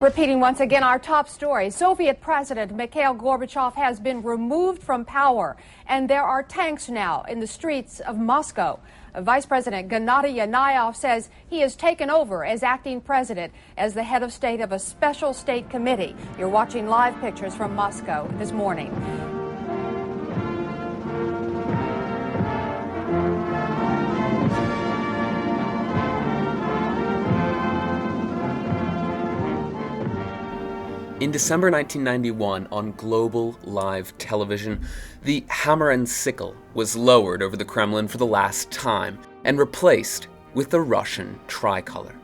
Repeating once again our top story, Soviet President Mikhail Gorbachev has been removed from power, and there are tanks now in the streets of Moscow. Vice President Gennady Yanayev says he has taken over as acting president as the head of state of a special state committee. You're watching live pictures from Moscow this morning. In December 1991, on global live television, the hammer and sickle was lowered over the Kremlin for the last time and replaced with the Russian tricolor.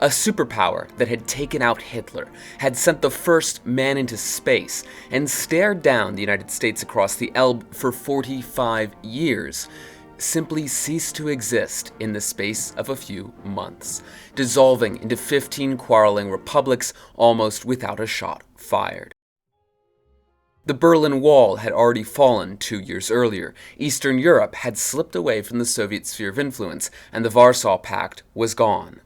A superpower that had taken out Hitler, had sent the first man into space, and stared down the United States across the Elbe for 45 years, simply ceased to exist in the space of a few months, dissolving into 15 quarreling republics almost without a shot fired. The Berlin Wall had already fallen 2 years earlier, Eastern Europe had slipped away from the Soviet sphere of influence, and the Warsaw Pact was gone.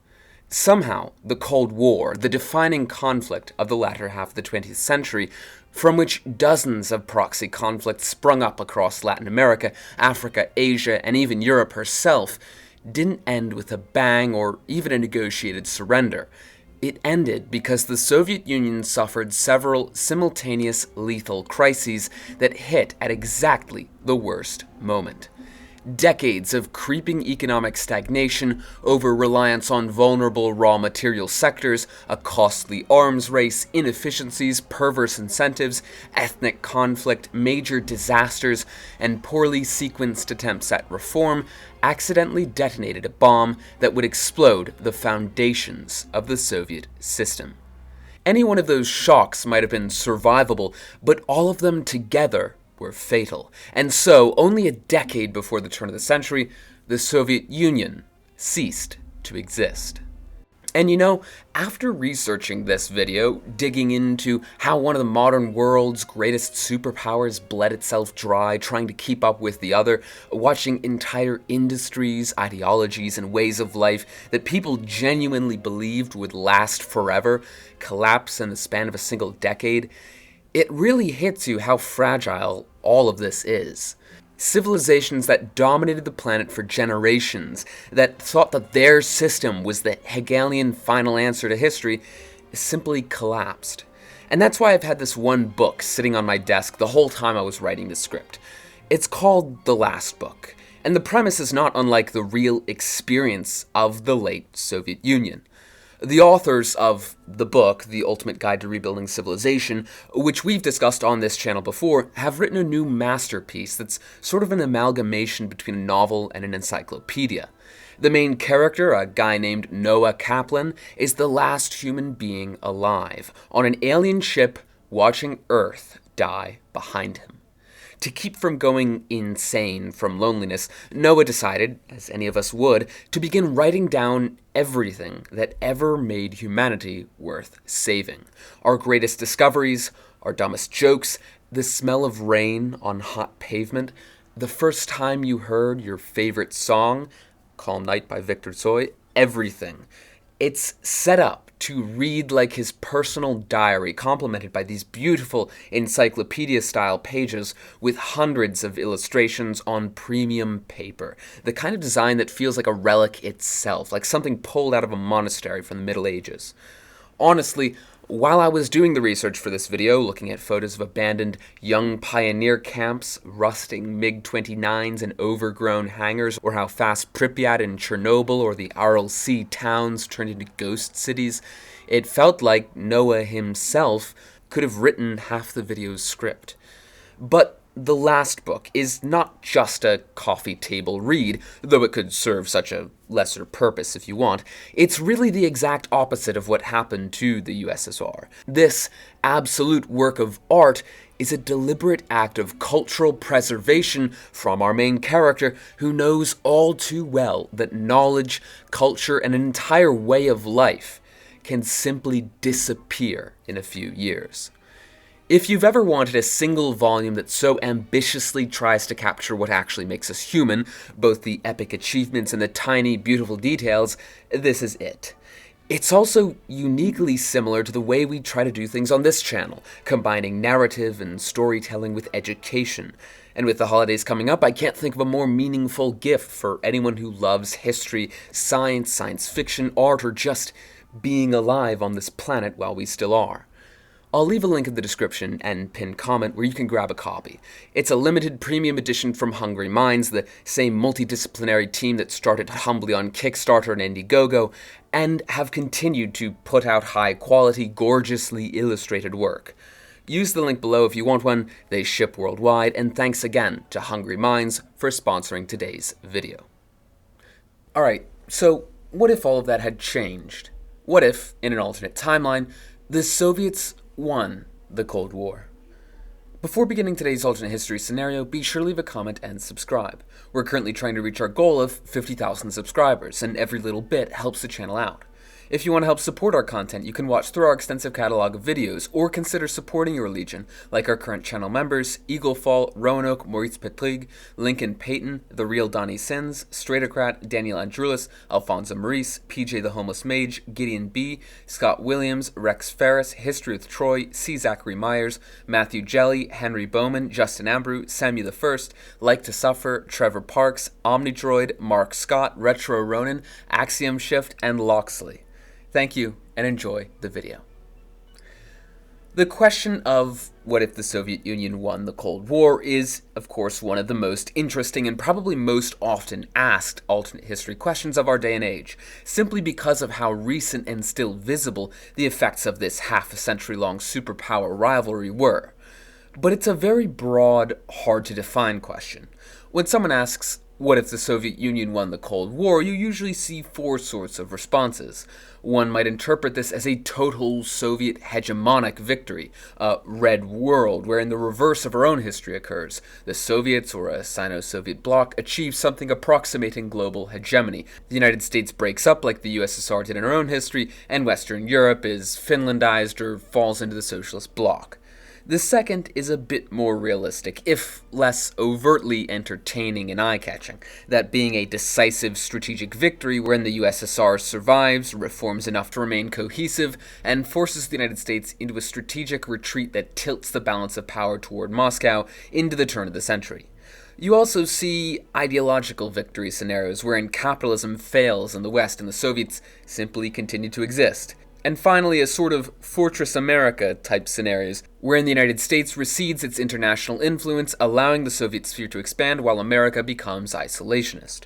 Somehow, the Cold War, the defining conflict of the latter half of the 20th century, from which dozens of proxy conflicts sprung up across Latin America, Africa, Asia, and even Europe herself, didn't end with a bang or even a negotiated surrender. It ended because the Soviet Union suffered several simultaneous lethal crises that hit at exactly the worst moment. Decades of creeping economic stagnation, over-reliance on vulnerable raw material sectors, a costly arms race, inefficiencies, perverse incentives, ethnic conflict, major disasters, and poorly sequenced attempts at reform accidentally detonated a bomb that would explode the foundations of the Soviet system. Any one of those shocks might have been survivable, but all of them together were fatal, and so, only a decade before the turn of the century, the Soviet Union ceased to exist. And you know, after researching this video, digging into how one of the modern world's greatest superpowers bled itself dry trying to keep up with the other, watching entire industries, ideologies, and ways of life that people genuinely believed would last forever collapse in the span of a single decade, it really hits you how fragile all of this is. Civilizations that dominated the planet for generations, that thought that their system was the Hegelian final answer to history, simply collapsed. And that's why I've had this one book sitting on my desk the whole time I was writing the script. It's called The Last Book, and the premise is not unlike the real experience of the late Soviet Union. The authors of the book, The Ultimate Guide to Rebuilding Civilization, which we've discussed on this channel before, have written a new masterpiece that's sort of an amalgamation between a novel and an encyclopedia. The main character, a guy named Noah Kaplan, is the last human being alive, on an alien ship watching Earth die behind him. To keep from going insane from loneliness, Noah decided, as any of us would, to begin writing down everything that ever made humanity worth saving. Our greatest discoveries, our dumbest jokes, the smell of rain on hot pavement, the first time you heard your favorite song, Calm Night by Victor Tsoi, everything. It's set up to read like his personal diary, complemented by these beautiful encyclopedia-style pages with hundreds of illustrations on premium paper. The kind of design that feels like a relic itself, like something pulled out of a monastery from the Middle Ages. Honestly, while I was doing the research for this video, looking at photos of abandoned young pioneer camps, rusting MiG-29s and overgrown hangars, or how fast Pripyat and Chernobyl or the Aral Sea towns turned into ghost cities, it felt like Noah himself could have written half the video's script. But The Last Book is not just a coffee table read, though it could serve such a lesser purpose if you want. It's really the exact opposite of what happened to the USSR. This absolute work of art is a deliberate act of cultural preservation from our main character, who knows all too well that knowledge, culture, and an entire way of life can simply disappear in a few years. If you've ever wanted a single volume that so ambitiously tries to capture what actually makes us human, both the epic achievements and the tiny, beautiful details, this is it. It's also uniquely similar to the way we try to do things on this channel, combining narrative and storytelling with education. And with the holidays coming up, I can't think of a more meaningful gift for anyone who loves history, science, science fiction, art, or just being alive on this planet while we still are. I'll leave a link in the description and pinned comment where you can grab a copy. It's a limited premium edition from Hungry Minds, the same multidisciplinary team that started humbly on Kickstarter and Indiegogo, and have continued to put out high-quality, gorgeously illustrated work. Use the link below if you want one. They ship worldwide, and thanks again to Hungry Minds for sponsoring today's video. Alright, so what if all of that had changed? What if, in an alternate timeline, the Soviets won the Cold War? Before beginning today's alternate history scenario, be sure to leave a comment and subscribe. We're currently trying to reach our goal of 50,000 subscribers, and every little bit helps the channel out. If you want to help support our content, you can watch through our extensive catalog of videos, or consider supporting your legion, like our current channel members, Eaglefall, Roanoke, Maurice Petrig, Lincoln Payton, The Real Donnie Sins, Stratocrat, Daniel Andrulis, Alfonso Maurice, PJ the Homeless Mage, Gideon B., Scott Williams, Rex Ferris, History with Troy, C. Zachary Myers, Matthew Jelly, Henry Bowman, Justin Ambrew, Samuel the First, Like to Suffer, Trevor Parks, Omnidroid, Mark Scott, Retro Ronin, Axiom Shift, and Loxley. Thank you, and enjoy the video. The question of what if the Soviet Union won the Cold War is, of course, one of the most interesting and probably most often asked alternate history questions of our day and age, simply because of how recent and still visible the effects of this half-a-century-long superpower rivalry were. But it's a very broad, hard-to-define question. When someone asks, what if the Soviet Union won the Cold War, you usually see four sorts of responses. One might interpret this as a total Soviet hegemonic victory, a red world wherein the reverse of our own history occurs. The Soviets, or a Sino-Soviet bloc, achieve something approximating global hegemony. The United States breaks up like the USSR did in our own history, and Western Europe is Finlandized or falls into the Socialist bloc. The second is a bit more realistic, if less overtly entertaining and eye-catching, that being a decisive strategic victory wherein the USSR survives, reforms enough to remain cohesive, and forces the United States into a strategic retreat that tilts the balance of power toward Moscow into the turn of the century. You also see ideological victory scenarios wherein capitalism fails in the West and the Soviets simply continue to exist. And finally, a sort of Fortress America type scenarios, wherein the United States recedes its international influence, allowing the Soviet sphere to expand while America becomes isolationist.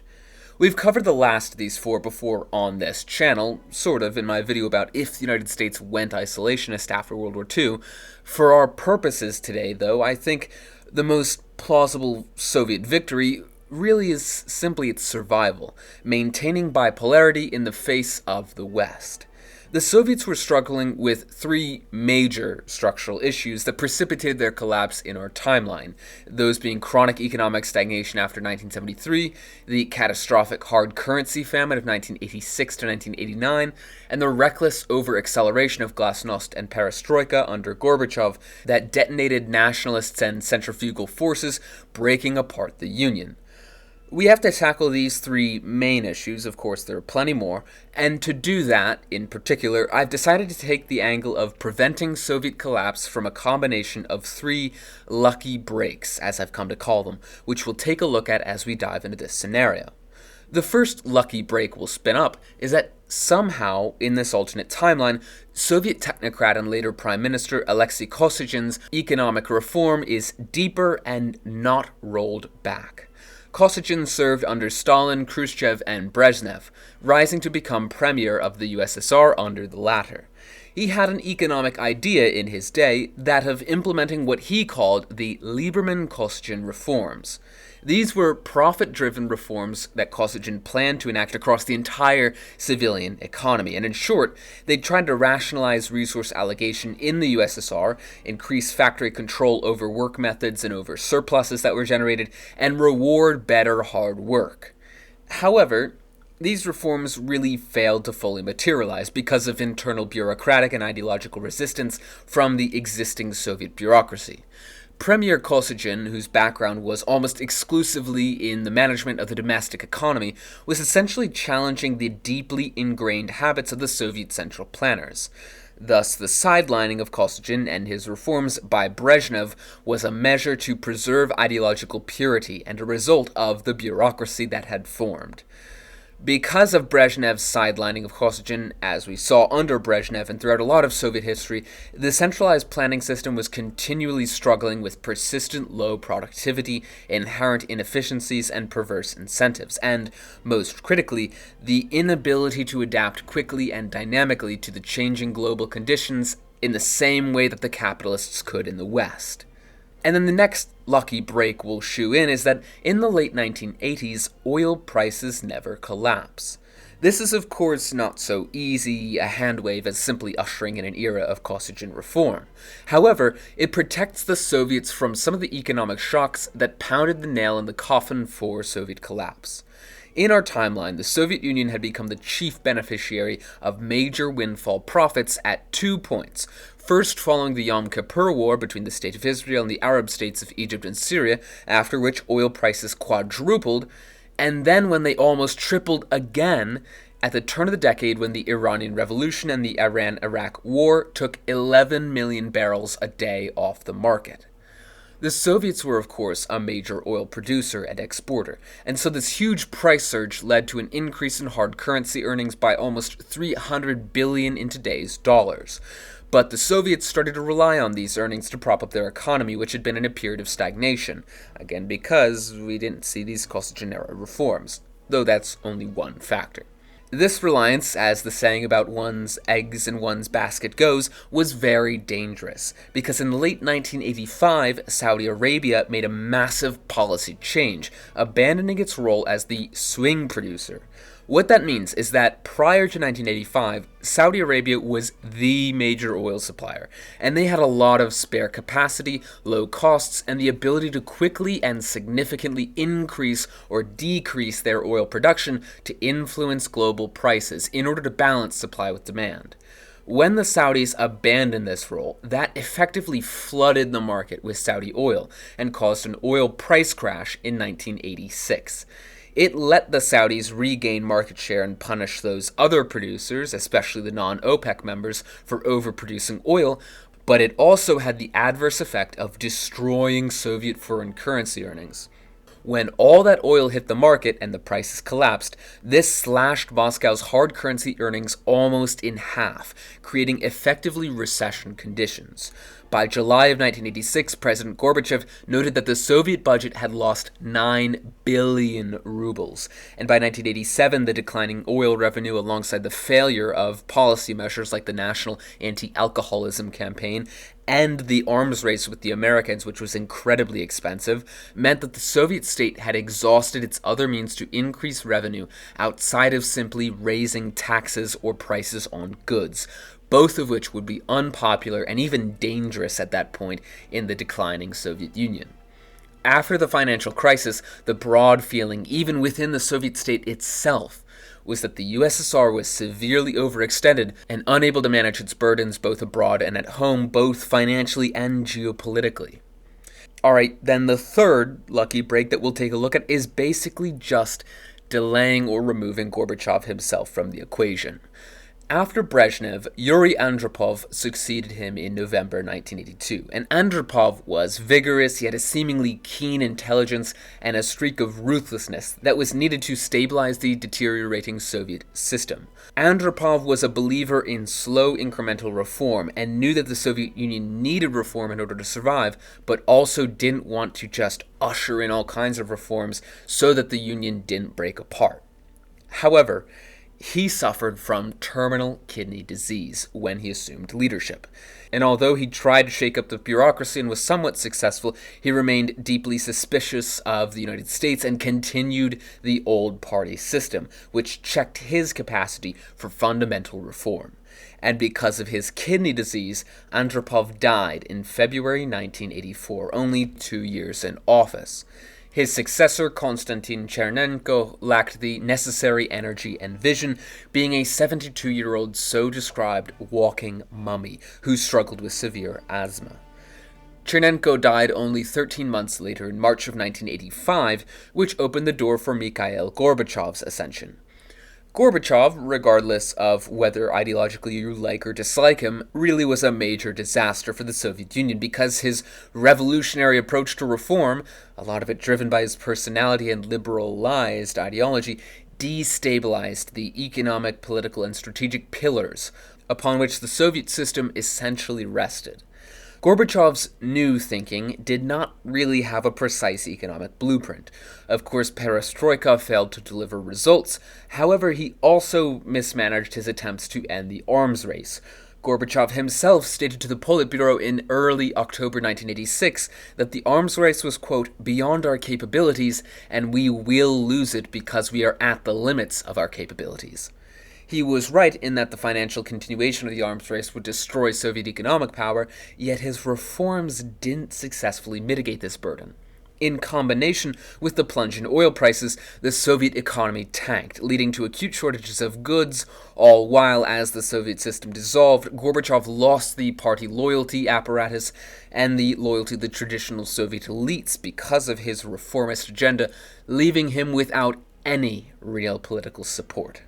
We've covered the last of these four before on this channel, sort of, in my video about if the United States went isolationist after World War II. For our purposes today, though, I think the most plausible Soviet victory really is simply its survival, maintaining bipolarity in the face of the West. The Soviets were struggling with three major structural issues that precipitated their collapse in our timeline, those being chronic economic stagnation after 1973, the catastrophic hard currency famine of 1986 to 1989, and the reckless over-acceleration of Glasnost and Perestroika under Gorbachev that detonated nationalists and centrifugal forces, breaking apart the Union. We have to tackle these three main issues, of course there are plenty more, and to do that, in particular, I've decided to take the angle of preventing Soviet collapse from a combination of three lucky breaks, as I've come to call them, which we'll take a look at as we dive into this scenario. The first lucky break we'll spin up is that somehow, in this alternate timeline, Soviet technocrat and later Prime Minister Alexei Kosygin's economic reform is deeper and not rolled back. Kosygin served under Stalin, Khrushchev, and Brezhnev, rising to become premier of the USSR under the latter. He had an economic idea in his day, that of implementing what he called the Liberman-Kosygin reforms. These were profit-driven reforms that Kosygin planned to enact across the entire civilian economy, and in short, they tried to rationalize resource allocation in the USSR, increase factory control over work methods and over surpluses that were generated, and reward better hard work. However, these reforms really failed to fully materialize because of internal bureaucratic and ideological resistance from the existing Soviet bureaucracy. Premier Kosygin, whose background was almost exclusively in the management of the domestic economy, was essentially challenging the deeply ingrained habits of the Soviet central planners. Thus, the sidelining of Kosygin and his reforms by Brezhnev was a measure to preserve ideological purity and a result of the bureaucracy that had formed. Because of Brezhnev's sidelining of Kosygin, as we saw under Brezhnev and throughout a lot of Soviet history, the centralized planning system was continually struggling with persistent low productivity, inherent inefficiencies, and perverse incentives, and, most critically, the inability to adapt quickly and dynamically to the changing global conditions in the same way that the capitalists could in the West. And then the next lucky break we'll shoe in is that in the late 1980s, oil prices never collapse. This is of course not so easy a handwave as simply ushering in an era of Kosygin reform. However, it protects the Soviets from some of the economic shocks that pounded the nail in the coffin for Soviet collapse. In our timeline, the Soviet Union had become the chief beneficiary of major windfall profits at 2 points. First, following the Yom Kippur War between the State of Israel and the Arab states of Egypt and Syria, after which oil prices quadrupled, and then when they almost tripled again at the turn of the decade when the Iranian Revolution and the Iran-Iraq War took 11 million barrels a day off the market. The Soviets were, of course, a major oil producer and exporter, and so this huge price surge led to an increase in hard currency earnings by almost 300 billion in today's dollars. But the Soviets started to rely on these earnings to prop up their economy, which had been in a period of stagnation, again because we didn't see these Kosygin-era reforms, though that's only one factor. This reliance, as the saying about one's eggs in one's basket goes, was very dangerous, because in late 1985, Saudi Arabia made a massive policy change, abandoning its role as the swing producer. What that means is that prior to 1985, Saudi Arabia was the major oil supplier, and they had a lot of spare capacity, low costs, and the ability to quickly and significantly increase or decrease their oil production to influence global prices in order to balance supply with demand. When the Saudis abandoned this role, that effectively flooded the market with Saudi oil and caused an oil price crash in 1986. It let the Saudis regain market share and punish those other producers, especially the non-OPEC members, for overproducing oil, but it also had the adverse effect of destroying Soviet foreign currency earnings. When all that oil hit the market and the prices collapsed, this slashed Moscow's hard currency earnings almost in half, creating effectively recession conditions. By July of 1986, President Gorbachev noted that the Soviet budget had lost 9 billion rubles, and by 1987, the declining oil revenue alongside the failure of policy measures like the National Anti-Alcoholism Campaign and the arms race with the Americans, which was incredibly expensive, meant that the Soviet state had exhausted its other means to increase revenue outside of simply raising taxes or prices on goods, both of which would be unpopular and even dangerous at that point in the declining Soviet Union. After the financial crisis, the broad feeling, even within the Soviet state itself, was that the USSR was severely overextended and unable to manage its burdens both abroad and at home, both financially and geopolitically. Alright, then the third lucky break that we'll take a look at is basically just delaying or removing Gorbachev himself from the equation. After Brezhnev, Yuri Andropov succeeded him in November 1982, and Andropov was vigorous. He had a seemingly keen intelligence and a streak of ruthlessness that was needed to stabilize the deteriorating Soviet system. Andropov was a believer in slow incremental reform and knew that the Soviet Union needed reform in order to survive, but also didn't want to just usher in all kinds of reforms so that the Union didn't break apart. However, he suffered from terminal kidney disease when he assumed leadership, and although he tried to shake up the bureaucracy and was somewhat successful, he remained deeply suspicious of the United States and continued the old party system, which checked his capacity for fundamental reform. And because of his kidney disease, Andropov died in February 1984, only 2 years in office. His successor, Konstantin Chernenko, lacked the necessary energy and vision, being a 72-year-old so described walking mummy who struggled with severe asthma. Chernenko died only 13 months later in March of 1985, which opened the door for Mikhail Gorbachev's ascension. Gorbachev, regardless of whether ideologically you like or dislike him, really was a major disaster for the Soviet Union because his revolutionary approach to reform, a lot of it driven by his personality and liberalized ideology, destabilized the economic, political, and strategic pillars upon which the Soviet system essentially rested. Gorbachev's new thinking did not really have a precise economic blueprint. Of course, Perestroika failed to deliver results. However, he also mismanaged his attempts to end the arms race. Gorbachev himself stated to the Politburo in early October 1986 that the arms race was, quote, beyond our capabilities, and we will lose it because we are at the limits of our capabilities. He was right in that the financial continuation of the arms race would destroy Soviet economic power, yet his reforms didn't successfully mitigate this burden. In combination with the plunge in oil prices, the Soviet economy tanked, leading to acute shortages of goods, all while, as the Soviet system dissolved, Gorbachev lost the party loyalty apparatus and the loyalty of the traditional Soviet elites because of his reformist agenda, leaving him without any real political support.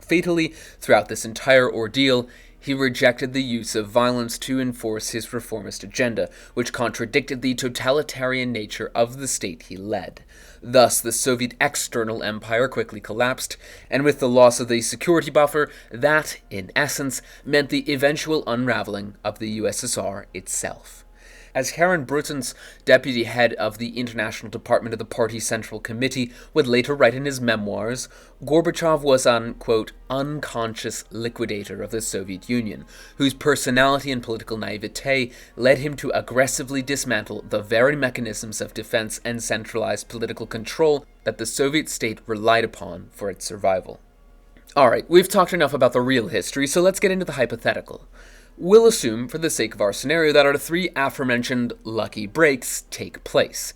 Fatally, throughout this entire ordeal, he rejected the use of violence to enforce his reformist agenda, which contradicted the totalitarian nature of the state he led. Thus, the Soviet external empire quickly collapsed, and with the loss of the security buffer, that, in essence, meant the eventual unraveling of the USSR itself. As Karen Brutens, deputy head of the International Department of the Party Central Committee, would later write in his memoirs, Gorbachev was an, quote, unconscious liquidator of the Soviet Union, whose personality and political naivete led him to aggressively dismantle the very mechanisms of defense and centralized political control that the Soviet state relied upon for its survival. Alright, we've talked enough about the real history, so let's get into the hypothetical. We'll assume, for the sake of our scenario, that our three aforementioned lucky breaks take place.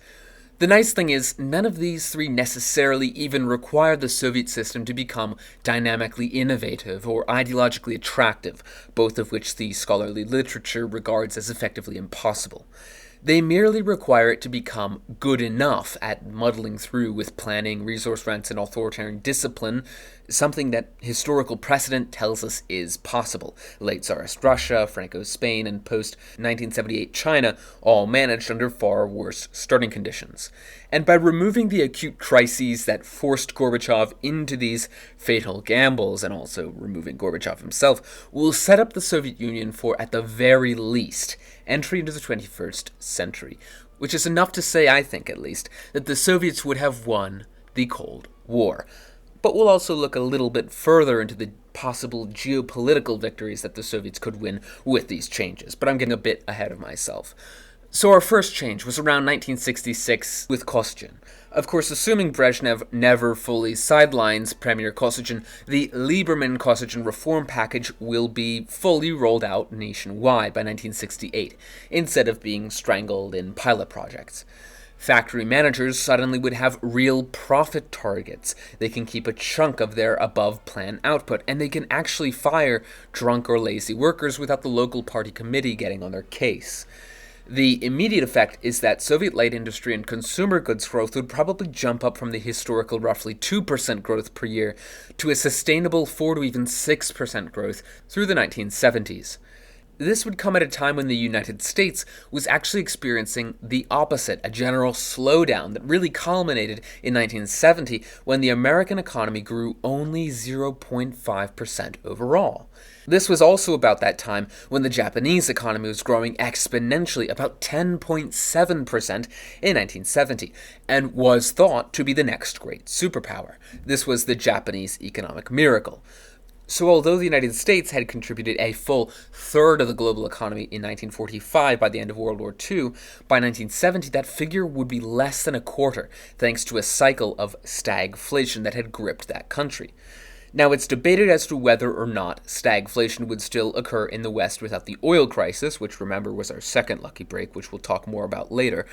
The nice thing is, none of these three necessarily even require the Soviet system to become dynamically innovative or ideologically attractive, both of which the scholarly literature regards as effectively impossible. They merely require it to become good enough at muddling through with planning, resource rents, and authoritarian discipline, something that historical precedent tells us is possible. Late Tsarist Russia, Franco's Spain, and post-1978 China all managed under far worse starting conditions. And by removing the acute crises that forced Gorbachev into these fatal gambles, and also removing Gorbachev himself, we'll set up the Soviet Union for, at the very least, entry into the 21st century, which is enough to say, I think at least, that the Soviets would have won the Cold War. But we'll also look a little bit further into the possible geopolitical victories that the Soviets could win with these changes, but I'm getting a bit ahead of myself. So our first change was around 1966 with Kosygin. Of course, assuming Brezhnev never fully sidelines Premier Kosygin, the Liberman-Kosygin reform package will be fully rolled out nationwide by 1968, instead of being strangled in pilot projects. Factory managers suddenly would have real profit targets. They can keep a chunk of their above-plan output, and they can actually fire drunk or lazy workers without the local party committee getting on their case. The immediate effect is that Soviet light industry and consumer goods growth would probably jump up from the historical roughly 2% growth per year to a sustainable 4 to even 6% growth through the 1970s. This would come at a time when the United States was actually experiencing the opposite, a general slowdown that really culminated in 1970 when the American economy grew only 0.5% overall. This was also about that time when the Japanese economy was growing exponentially, about 10.7% in 1970, and was thought to be the next great superpower. This was the Japanese economic miracle. So although the United States had contributed a full third of the global economy in 1945 by the end of World War II, by 1970 that figure would be less than a quarter, thanks to a cycle of stagflation that had gripped that country. Now, it's debated as to whether or not stagflation would still occur in the West without the oil crisis, which, remember, was our second lucky break, which we'll talk more about later.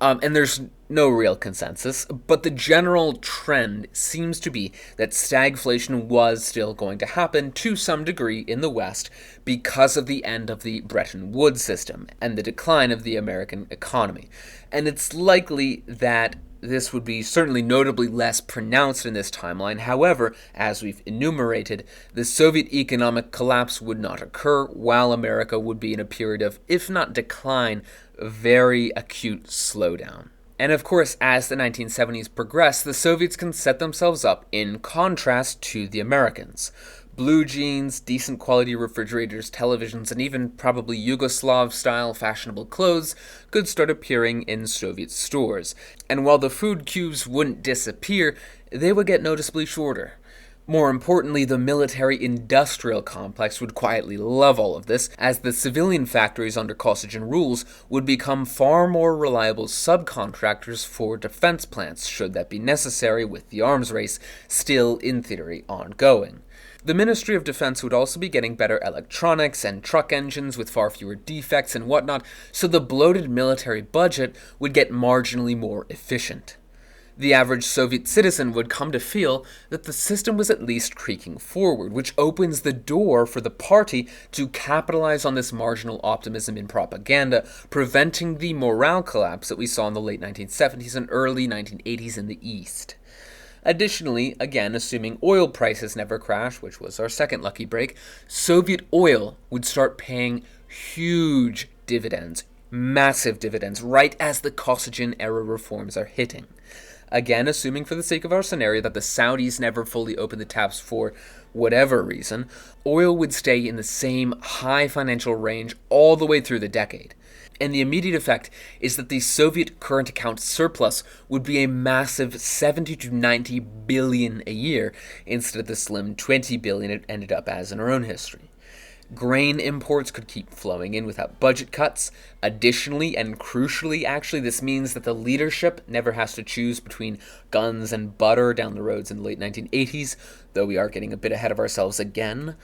And there's no real consensus, but the general trend seems to be that stagflation was still going to happen to some degree in the West because of the end of the Bretton Woods system and the decline of the American economy. And it's likely that this would be certainly notably less pronounced in this timeline. However, as we've enumerated, the Soviet economic collapse would not occur, while America would be in a period of, if not decline, very acute slowdown. And of course, as the 1970s progress, the Soviets can set themselves up in contrast to the Americans. Blue jeans, decent quality refrigerators, televisions, and even probably Yugoslav-style fashionable clothes could start appearing in Soviet stores. And while the food queues wouldn't disappear, they would get noticeably shorter. More importantly, the military-industrial complex would quietly love all of this, as the civilian factories under Kosygin rules would become far more reliable subcontractors for defense plants, should that be necessary, with the arms race still, in theory, ongoing. The Ministry of Defense would also be getting better electronics and truck engines with far fewer defects and whatnot, so the bloated military budget would get marginally more efficient. The average Soviet citizen would come to feel that the system was at least creaking forward, which opens the door for the party to capitalize on this marginal optimism in propaganda, preventing the morale collapse that we saw in the late 1970s and early 1980s in the East. Additionally, again, assuming oil prices never crash, which was our second lucky break, Soviet oil would start paying huge dividends, massive dividends, right as the Kosygin-era reforms are hitting. Again, assuming for the sake of our scenario that the Saudis never fully open the taps for whatever reason, oil would stay in the same high financial range all the way through the decade. And the immediate effect is that the Soviet current account surplus would be a massive 70 to 90 billion a year instead of the slim 20 billion it ended up as in our own history. Grain imports could keep flowing in without budget cuts. Additionally, and crucially actually, this means that the leadership never has to choose between guns and butter down the roads in the late 1980s, though we are getting a bit ahead of ourselves again.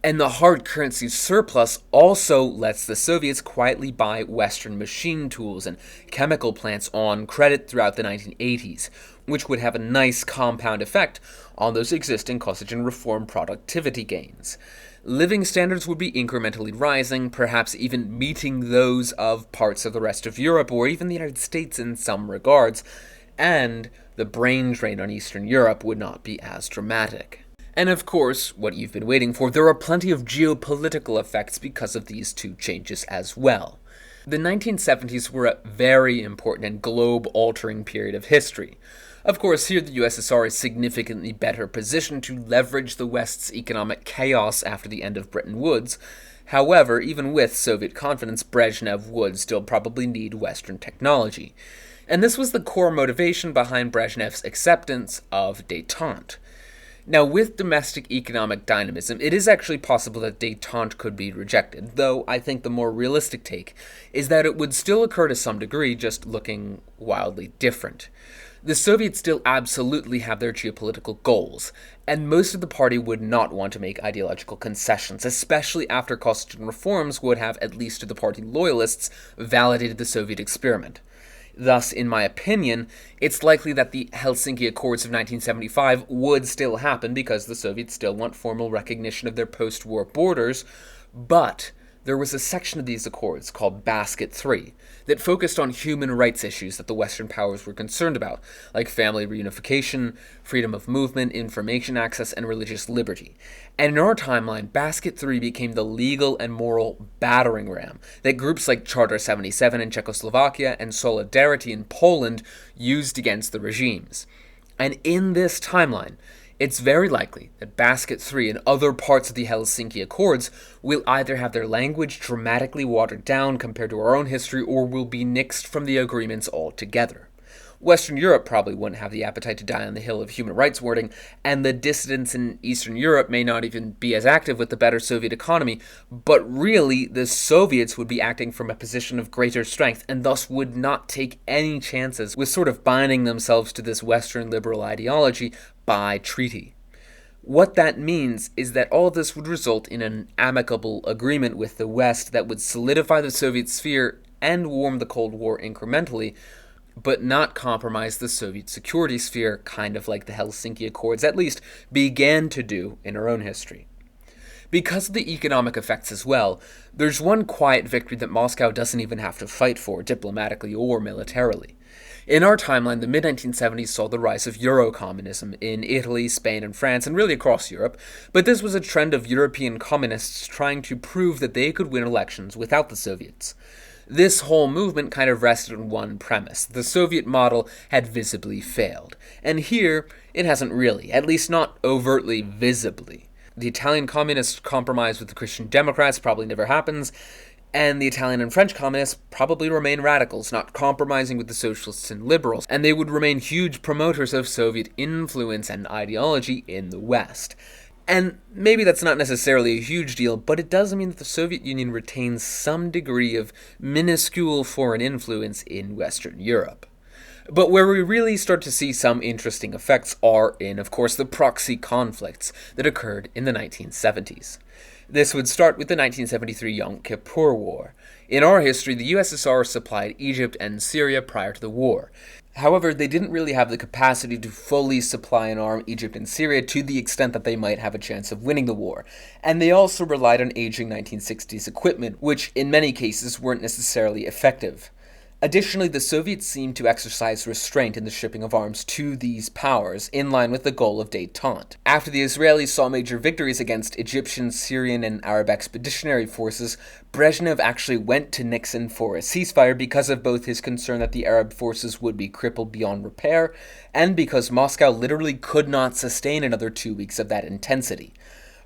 And the hard currency surplus also lets the Soviets quietly buy Western machine tools and chemical plants on credit throughout the 1980s, which would have a nice compound effect on those existing Kosygin reform productivity gains. Living standards would be incrementally rising, perhaps even meeting those of parts of the rest of Europe or even the United States in some regards, and the brain drain on Eastern Europe would not be as dramatic. And of course, what you've been waiting for, there are plenty of geopolitical effects because of these two changes as well. The 1970s were a very important and globe-altering period of history. Of course, here the USSR is significantly better positioned to leverage the West's economic chaos after the end of Bretton Woods. However, even with Soviet confidence, Brezhnev would still probably need Western technology. And this was the core motivation behind Brezhnev's acceptance of détente. Now, with domestic economic dynamism, it is actually possible that détente could be rejected, though I think the more realistic take is that it would still occur to some degree, just looking wildly different. The Soviets still absolutely have their geopolitical goals, and most of the party would not want to make ideological concessions, especially after Kosygin reforms would have, at least to the party loyalists, validated the Soviet experiment. Thus, in my opinion, it's likely that the Helsinki Accords of 1975 would still happen because the Soviets still want formal recognition of their post-war borders, but there was a section of these accords called Basket 3 that focused on human rights issues that the Western powers were concerned about, like family reunification, freedom of movement, information access, and religious liberty. And in our timeline, Basket 3 became the legal and moral battering ram that groups like Charter 77 in Czechoslovakia and Solidarity in Poland used against the regimes. And in this timeline, it's very likely that Basket 3 and other parts of the Helsinki Accords will either have their language dramatically watered down compared to our own history or will be nixed from the agreements altogether. Western Europe probably wouldn't have the appetite to die on the hill of human rights wording, and the dissidents in Eastern Europe may not even be as active with the better Soviet economy, but really the Soviets would be acting from a position of greater strength and thus would not take any chances with sort of binding themselves to this Western liberal ideology by treaty. What that means is that all of this would result in an amicable agreement with the West that would solidify the Soviet sphere and warm the Cold War incrementally, but not compromise the Soviet security sphere, kind of like the Helsinki Accords at least began to do in our own history. Because of the economic effects as well, there's one quiet victory that Moscow doesn't even have to fight for diplomatically or militarily. In our timeline, the mid-1970s saw the rise of Euro-communism in Italy, Spain, and France, and really across Europe, but this was a trend of European communists trying to prove that they could win elections without the Soviets. This whole movement kind of rested on one premise: the Soviet model had visibly failed. And here, it hasn't really, at least not overtly visibly. The Italian communists compromise with the Christian Democrats probably never happens, and the Italian and French communists probably remain radicals, not compromising with the socialists and liberals, and they would remain huge promoters of Soviet influence and ideology in the West. And maybe that's not necessarily a huge deal, but it does mean that the Soviet Union retains some degree of minuscule foreign influence in Western Europe. But where we really start to see some interesting effects are in, of course, the proxy conflicts that occurred in the 1970s. This would start with the 1973 Yom Kippur War. In our history, the USSR supplied Egypt and Syria prior to the war. However, they didn't really have the capacity to fully supply and arm Egypt and Syria to the extent that they might have a chance of winning the war. And they also relied on aging 1960s equipment, which in many cases weren't necessarily effective. Additionally, the Soviets seemed to exercise restraint in the shipping of arms to these powers, in line with the goal of détente. After the Israelis saw major victories against Egyptian, Syrian, and Arab expeditionary forces, Brezhnev actually went to Nixon for a ceasefire because of both his concern that the Arab forces would be crippled beyond repair, and because Moscow literally could not sustain another 2 weeks of that intensity.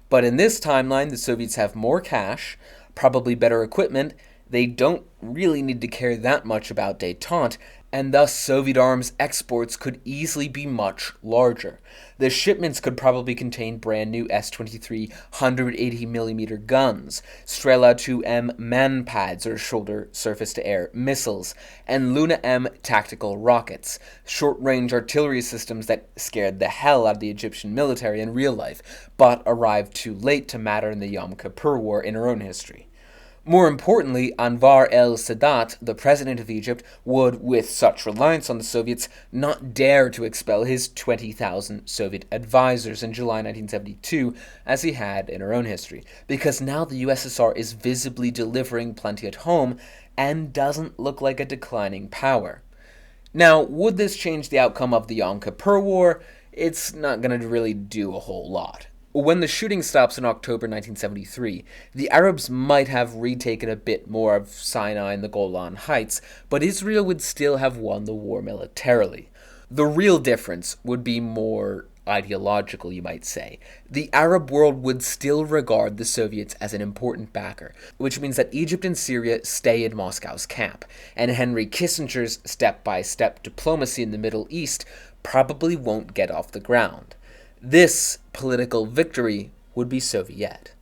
But in this timeline, the Soviets have more cash, probably better equipment. They don't really need to care that much about détente, and thus Soviet arms exports could easily be much larger. The shipments could probably contain brand new S-23 180mm guns, Strela 2M manpads or shoulder surface-to-air missiles, and Luna M tactical rockets, short-range artillery systems that scared the hell out of the Egyptian military in real life, but arrived too late to matter in the Yom Kippur War in our own history. More importantly, Anwar el-Sadat, the president of Egypt, would, with such reliance on the Soviets, not dare to expel his 20,000 Soviet advisors in July 1972, as he had in our own history, because now the USSR is visibly delivering plenty at home and doesn't look like a declining power. Now, would this change the outcome of the Yom Kippur War? It's not going to really do a whole lot. When the shooting stops in October 1973, the Arabs might have retaken a bit more of Sinai and the Golan Heights, but Israel would still have won the war militarily. The real difference would be more ideological, you might say. The Arab world would still regard the Soviets as an important backer, which means that Egypt and Syria stay in Moscow's camp, and Henry Kissinger's step-by-step diplomacy in the Middle East probably won't get off the ground. This political victory would be Soviet.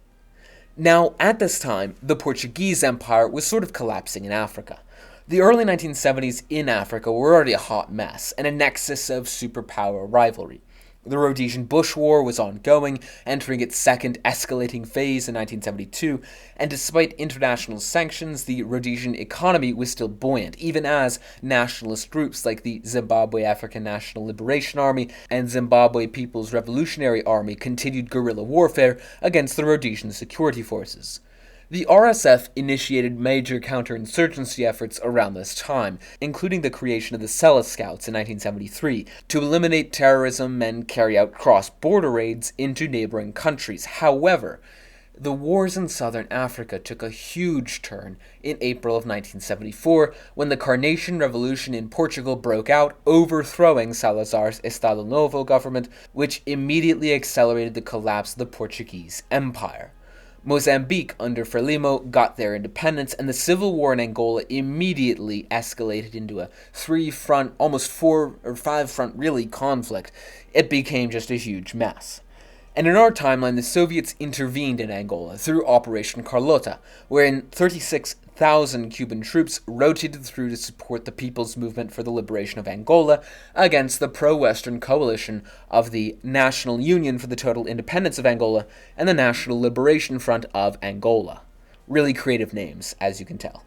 Now, at this time, the Portuguese Empire was sort of collapsing in Africa. The early 1970s in Africa were already a hot mess and a nexus of superpower rivalry. The Rhodesian Bush War was ongoing, entering its second escalating phase in 1972, and despite international sanctions, the Rhodesian economy was still buoyant, even as nationalist groups like the Zimbabwe African National Liberation Army and Zimbabwe People's Revolutionary Army continued guerrilla warfare against the Rhodesian security forces. The RSF initiated major counterinsurgency efforts around this time, including the creation of the Sela Scouts in 1973, to eliminate terrorism and carry out cross-border raids into neighboring countries. However, the wars in southern Africa took a huge turn in April of 1974, when the Carnation Revolution in Portugal broke out, overthrowing Salazar's Estado Novo government, which immediately accelerated the collapse of the Portuguese Empire. Mozambique, under Frelimo, got their independence, and the civil war in Angola immediately escalated into a three-front, almost four or five-front, really, conflict. It became just a huge mess. And in our timeline, the Soviets intervened in Angola through Operation Carlota, wherein 36,000 Cuban troops rotated through to support the People's Movement for the Liberation of Angola against the pro-Western coalition of the National Union for the Total Independence of Angola and the National Liberation Front of Angola. Really creative names, as you can tell.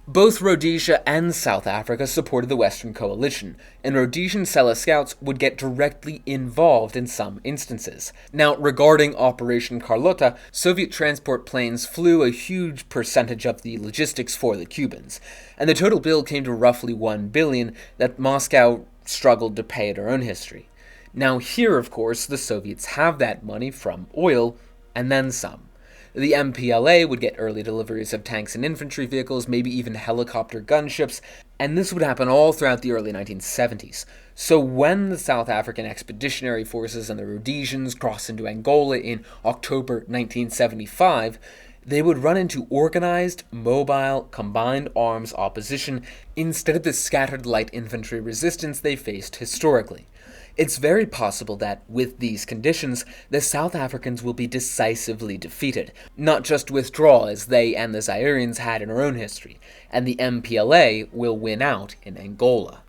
Both Rhodesia and South Africa supported the Western coalition, and Rhodesian Sela scouts would get directly involved in some instances. Now, regarding Operation Carlota, Soviet transport planes flew a huge percentage of the logistics for the Cubans, and the total bill came to roughly $1 billion that Moscow struggled to pay in her own history. Now here, of course, the Soviets have that money from oil, and then some. The MPLA would get early deliveries of tanks and infantry vehicles, maybe even helicopter gunships, and this would happen all throughout the early 1970s. So when the South African Expeditionary Forces and the Rhodesians crossed into Angola in October 1975, they would run into organized, mobile, combined arms opposition instead of the scattered light infantry resistance they faced historically. It's very possible that, with these conditions, the South Africans will be decisively defeated, not just withdraw as they and the Zairians had in our own history, and the MPLA will win out in Angola.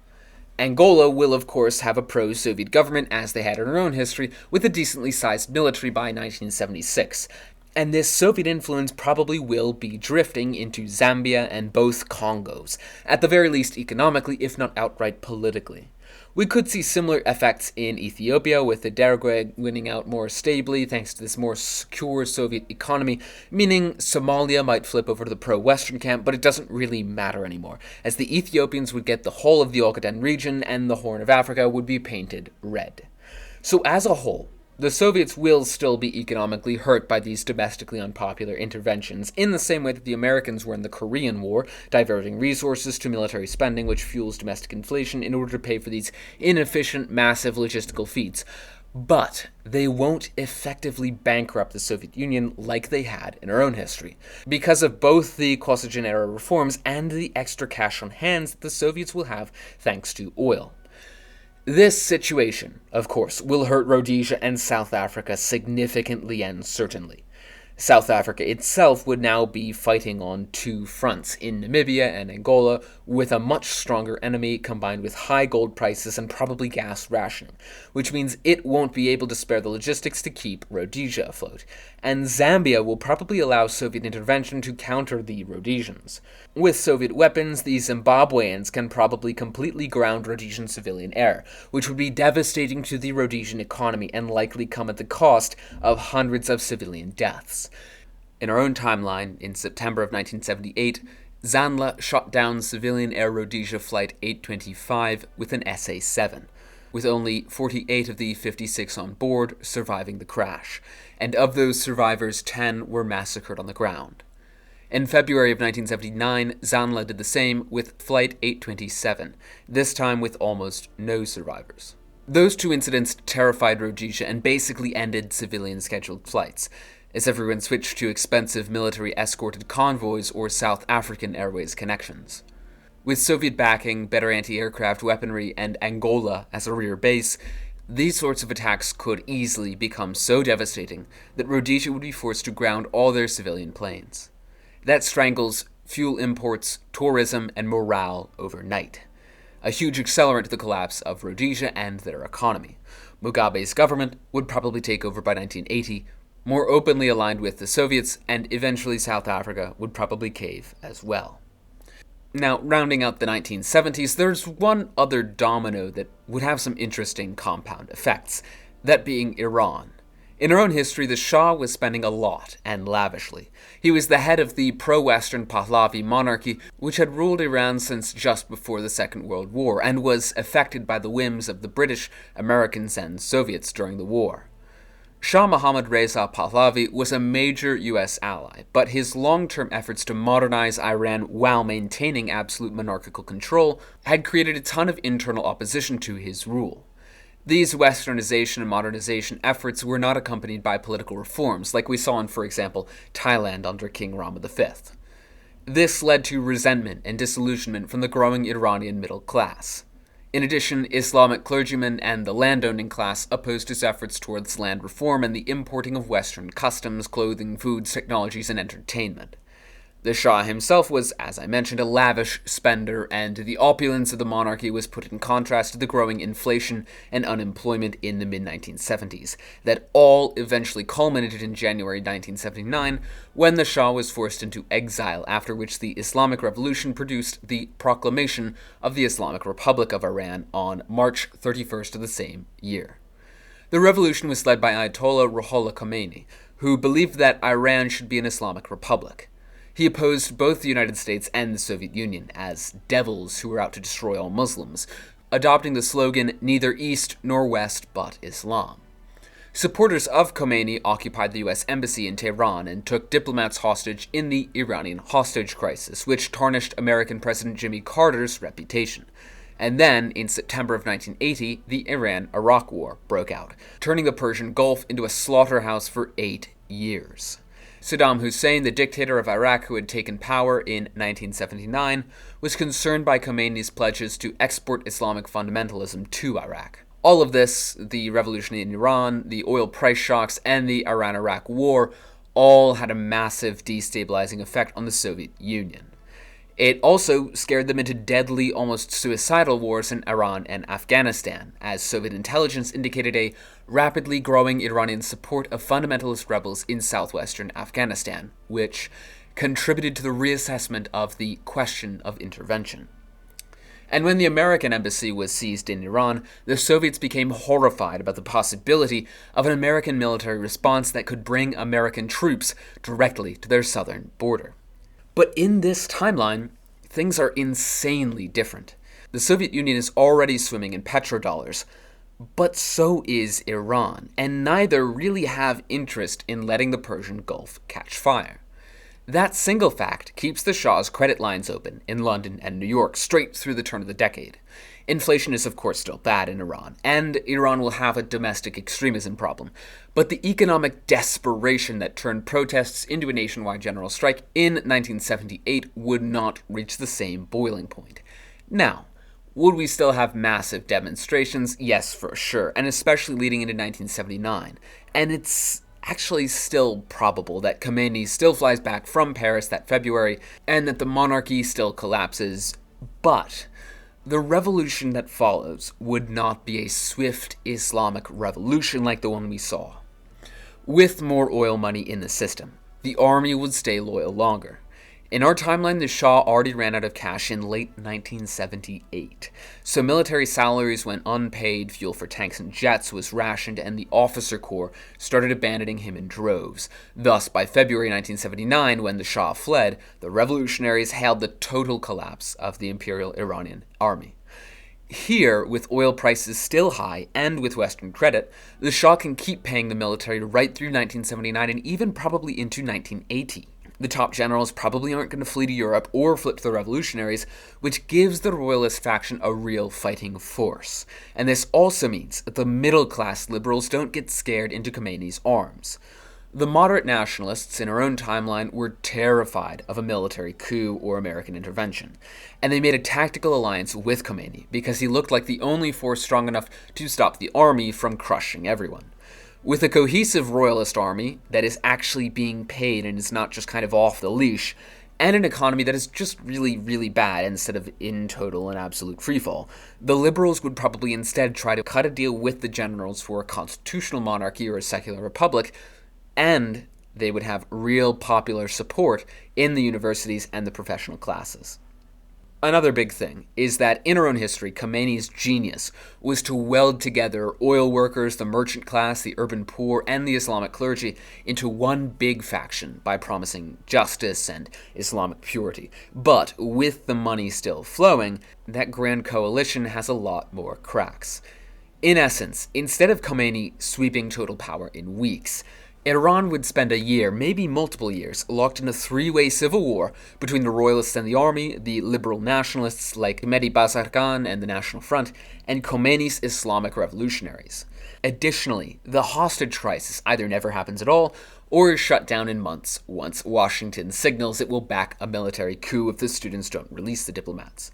Angola will, of course, have a pro-Soviet government as they had in our own history, with a decently sized military by 1976. And this Soviet influence probably will be drifting into Zambia and both Congos, at the very least economically, if not outright politically. We could see similar effects in Ethiopia, with the Derg winning out more stably thanks to this more secure Soviet economy, meaning Somalia might flip over to the pro-Western camp, but it doesn't really matter anymore, as the Ethiopians would get the whole of the Ogaden region and the Horn of Africa would be painted red. So as a whole, the Soviets will still be economically hurt by these domestically unpopular interventions, in the same way that the Americans were in the Korean War, diverting resources to military spending which fuels domestic inflation in order to pay for these inefficient, massive logistical feats. But they won't effectively bankrupt the Soviet Union like they had in our own history, because of both the Kosygin-era reforms and the extra cash on hands that the Soviets will have thanks to oil. This situation, of course, will hurt Rhodesia and South Africa significantly and certainly. South Africa itself would now be fighting on two fronts, in Namibia and Angola, with a much stronger enemy combined with high gold prices and probably gas rationing, which means it won't be able to spare the logistics to keep Rhodesia afloat. And Zambia will probably allow Soviet intervention to counter the Rhodesians. With Soviet weapons, the Zimbabweans can probably completely ground Rhodesian civilian air, which would be devastating to the Rhodesian economy and likely come at the cost of hundreds of civilian deaths. In our own timeline, in September of 1978, Zanla shot down civilian Air Rhodesia Flight 825 with an SA-7, with only 48 of the 56 on board surviving the crash, and of those survivors, 10 were massacred on the ground. In February of 1979, Zanla did the same with Flight 827, this time with almost no survivors. Those two incidents terrified Rhodesia and basically ended civilian scheduled flights, as everyone switched to expensive military-escorted convoys or South African Airways connections. With Soviet backing, better anti-aircraft weaponry, and Angola as a rear base, these sorts of attacks could easily become so devastating that Rhodesia would be forced to ground all their civilian planes. That strangles fuel imports, tourism, and morale overnight. A huge accelerant to the collapse of Rhodesia and their economy. Mugabe's government would probably take over by 1980, more openly aligned with the Soviets, and eventually South Africa would probably cave as well. Now, rounding out the 1970s, there's one other domino that would have some interesting compound effects, that being Iran. In our own history, the Shah was spending a lot, and lavishly. He was the head of the pro-Western Pahlavi monarchy, which had ruled Iran since just before the Second World War, and was affected by the whims of the British, Americans, and Soviets during the war. Shah Mohammad Reza Pahlavi was a major U.S. ally, but his long-term efforts to modernize Iran while maintaining absolute monarchical control had created a ton of internal opposition to his rule. These westernization and modernization efforts were not accompanied by political reforms, like we saw in, for example, Thailand under King Rama V. This led to resentment and disillusionment from the growing Iranian middle class. In addition, Islamic clergymen and the landowning class opposed his efforts towards land reform and the importing of Western customs, clothing, foods, technologies, and entertainment. The Shah himself was, as I mentioned, a lavish spender, and the opulence of the monarchy was put in contrast to the growing inflation and unemployment in the mid-1970s, that all eventually culminated in January 1979, when the Shah was forced into exile, after which the Islamic Revolution produced the proclamation of the Islamic Republic of Iran on March 31st of the same year. The revolution was led by Ayatollah Ruhollah Khomeini, who believed that Iran should be an Islamic republic. He opposed both the United States and the Soviet Union as devils who were out to destroy all Muslims, adopting the slogan, "Neither East nor West but Islam." Supporters of Khomeini occupied the U.S. Embassy in Tehran and took diplomats hostage in the Iranian hostage crisis, which tarnished American President Jimmy Carter's reputation. And then, in September of 1980, the Iran-Iraq War broke out, turning the Persian Gulf into a slaughterhouse for 8 years. Saddam Hussein, the dictator of Iraq who had taken power in 1979, was concerned by Khomeini's pledges to export Islamic fundamentalism to Iraq. All of this, the revolution in Iran, the oil price shocks, and the Iran-Iraq War, all had a massive destabilizing effect on the Soviet Union. It also scared them into deadly, almost suicidal wars in Iran and Afghanistan, as Soviet intelligence indicated a rapidly growing Iranian support of fundamentalist rebels in southwestern Afghanistan, which contributed to the reassessment of the question of intervention. And when the American embassy was seized in Iran, the Soviets became horrified about the possibility of an American military response that could bring American troops directly to their southern border. But in this timeline, things are insanely different. The Soviet Union is already swimming in petrodollars, but so is Iran, and neither really have interest in letting the Persian Gulf catch fire. That single fact keeps the Shah's credit lines open in London and New York straight through the turn of the decade. Inflation is of course still bad in Iran, and Iran will have a domestic extremism problem, but the economic desperation that turned protests into a nationwide general strike in 1978 would not reach the same boiling point. Now, would we still have massive demonstrations? Yes, for sure, and especially leading into 1979, and it's actually still probable that Khomeini still flies back from Paris that February, and that the monarchy still collapses, but the revolution that follows would not be a swift Islamic revolution like the one we saw. With more oil money in the system, the army would stay loyal longer. In our timeline, the Shah already ran out of cash in late 1978, so military salaries went unpaid, fuel for tanks and jets was rationed, and the officer corps started abandoning him in droves. Thus, by February 1979, when the Shah fled, the revolutionaries hailed the total collapse of the Imperial Iranian army. Here, with oil prices still high and with Western credit, the Shah can keep paying the military right through 1979 and even probably into 1980. The top generals probably aren't going to flee to Europe or flip to the revolutionaries, which gives the royalist faction a real fighting force. And this also means that the middle-class liberals don't get scared into Khomeini's arms. The moderate nationalists in our own timeline were terrified of a military coup or American intervention, and they made a tactical alliance with Khomeini because he looked like the only force strong enough to stop the army from crushing everyone. With a cohesive royalist army that is actually being paid and is not just kind of off the leash, and an economy that is just really, really bad instead of in total and absolute freefall, the liberals would probably instead try to cut a deal with the generals for a constitutional monarchy or a secular republic, and they would have real popular support in the universities and the professional classes. Another big thing is that in our own history, Khomeini's genius was to weld together oil workers, the merchant class, the urban poor, and the Islamic clergy into one big faction by promising justice and Islamic purity. But with the money still flowing, that grand coalition has a lot more cracks. In essence, instead of Khomeini sweeping total power in weeks, Iran would spend a year, maybe multiple years, locked in a three-way civil war between the royalists and the army, the liberal nationalists like Mehdi Bazargan and the National Front, and Khomeini's Islamic revolutionaries. Additionally, the hostage crisis either never happens at all or is shut down in months once Washington signals it will back a military coup if the students don't release the diplomats.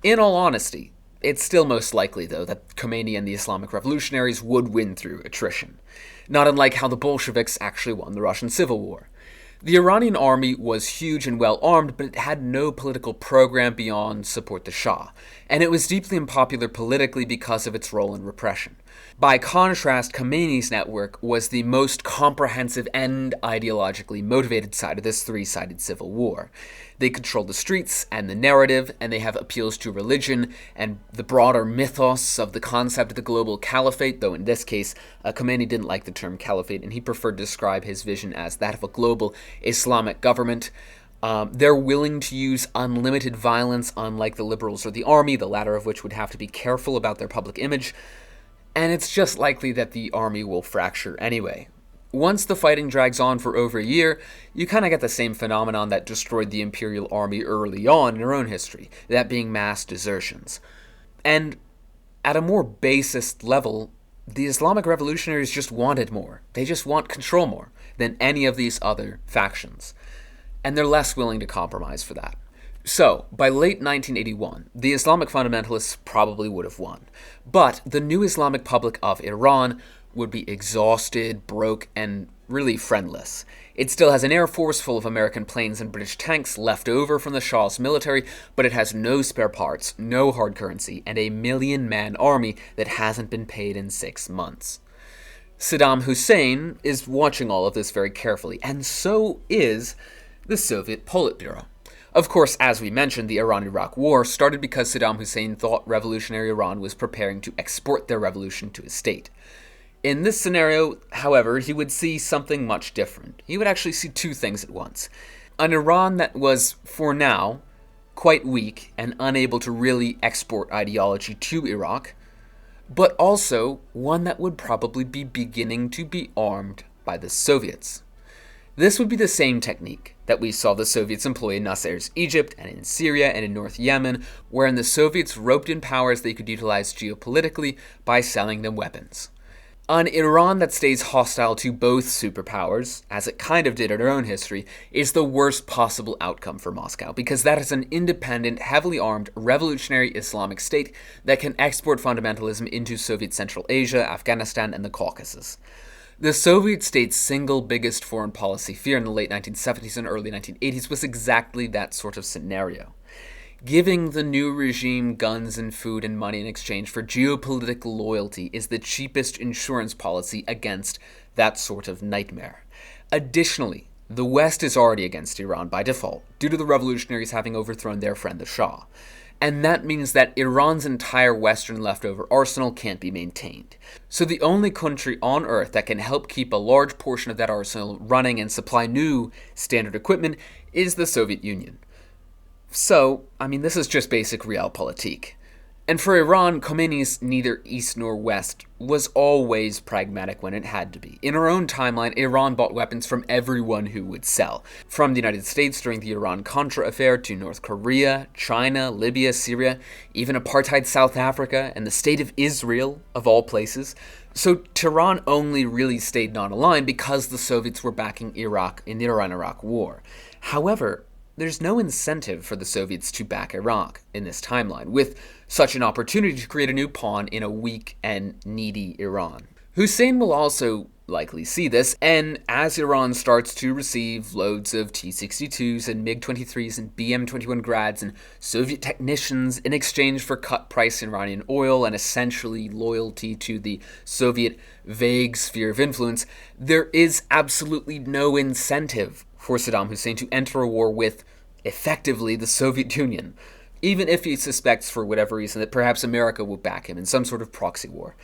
In all honesty, it's still most likely, though, that Khomeini and the Islamic revolutionaries would win through attrition, not unlike how the Bolsheviks actually won the Russian Civil War. The Iranian army was huge and well armed, but it had no political program beyond support the Shah, and it was deeply unpopular politically because of its role in repression. By contrast, Khomeini's network was the most comprehensive and ideologically motivated side of this three-sided civil war. They control the streets and the narrative, and they have appeals to religion and the broader mythos of the concept of the global caliphate, though in this case, Khomeini didn't like the term caliphate, and he preferred to describe his vision as that of a global Islamic government. They're willing to use unlimited violence, unlike the liberals or the army, the latter of which would have to be careful about their public image. And it's just likely that the army will fracture anyway. Once the fighting drags on for over a year, you kind of get the same phenomenon that destroyed the imperial army early on in our own history, that being mass desertions. And at a more basest level, the Islamic revolutionaries just wanted more. They just want control more than any of these other factions. And they're less willing to compromise for that. So, by late 1981, the Islamic fundamentalists probably would have won. But the new Islamic Republic of Iran would be exhausted, broke, and really friendless. It still has an air force full of American planes and British tanks left over from the Shah's military, but it has no spare parts, no hard currency, and a 1,000,000-man army that hasn't been paid in 6 months. Saddam Hussein is watching all of this very carefully, and so is the Soviet Politburo. Of course, as we mentioned, the Iran-Iraq War started because Saddam Hussein thought revolutionary Iran was preparing to export their revolution to his state. In this scenario, however, he would see something much different. He would actually see two things at once. An Iran that was, for now, quite weak and unable to really export ideology to Iraq, but also one that would probably be beginning to be armed by the Soviets. This would be the same technique that we saw the Soviets employ in Nasser's Egypt and in Syria and in North Yemen, wherein the Soviets roped in powers they could utilize geopolitically by selling them weapons. An Iran that stays hostile to both superpowers, as it kind of did in our own history, is the worst possible outcome for Moscow, because that is an independent, heavily armed, revolutionary Islamic state that can export fundamentalism into Soviet Central Asia, Afghanistan, and the Caucasus. The Soviet state's single biggest foreign policy fear in the late 1970s and early 1980s was exactly that sort of scenario. Giving the new regime guns and food and money in exchange for geopolitical loyalty is the cheapest insurance policy against that sort of nightmare. Additionally, the West is already against Iran by default, due to the revolutionaries having overthrown their friend the Shah. And that means that Iran's entire Western leftover arsenal can't be maintained. So the only country on Earth that can help keep a large portion of that arsenal running and supply new standard equipment is the Soviet Union. So, this is just basic realpolitik. And for Iran, Khomeini's neither East nor West was always pragmatic when it had to be. In our own timeline, Iran bought weapons from everyone who would sell. From the United States during the Iran-Contra affair to North Korea, China, Libya, Syria, even apartheid South Africa, and the state of Israel, of all places. So Tehran only really stayed non-aligned because the Soviets were backing Iraq in the Iran-Iraq War. However, there's no incentive for the Soviets to back Iraq in this timeline, with such an opportunity to create a new pawn in a weak and needy Iran. Hussein will also likely see this, and as Iran starts to receive loads of T-62s and MiG-23s and BM-21 Grads and Soviet technicians in exchange for cut-price Iranian oil and essentially loyalty to the Soviet vague sphere of influence, there is absolutely no incentive for Saddam Hussein to enter a war with, effectively, the Soviet Union, even if he suspects for whatever reason that perhaps America will back him in some sort of proxy war.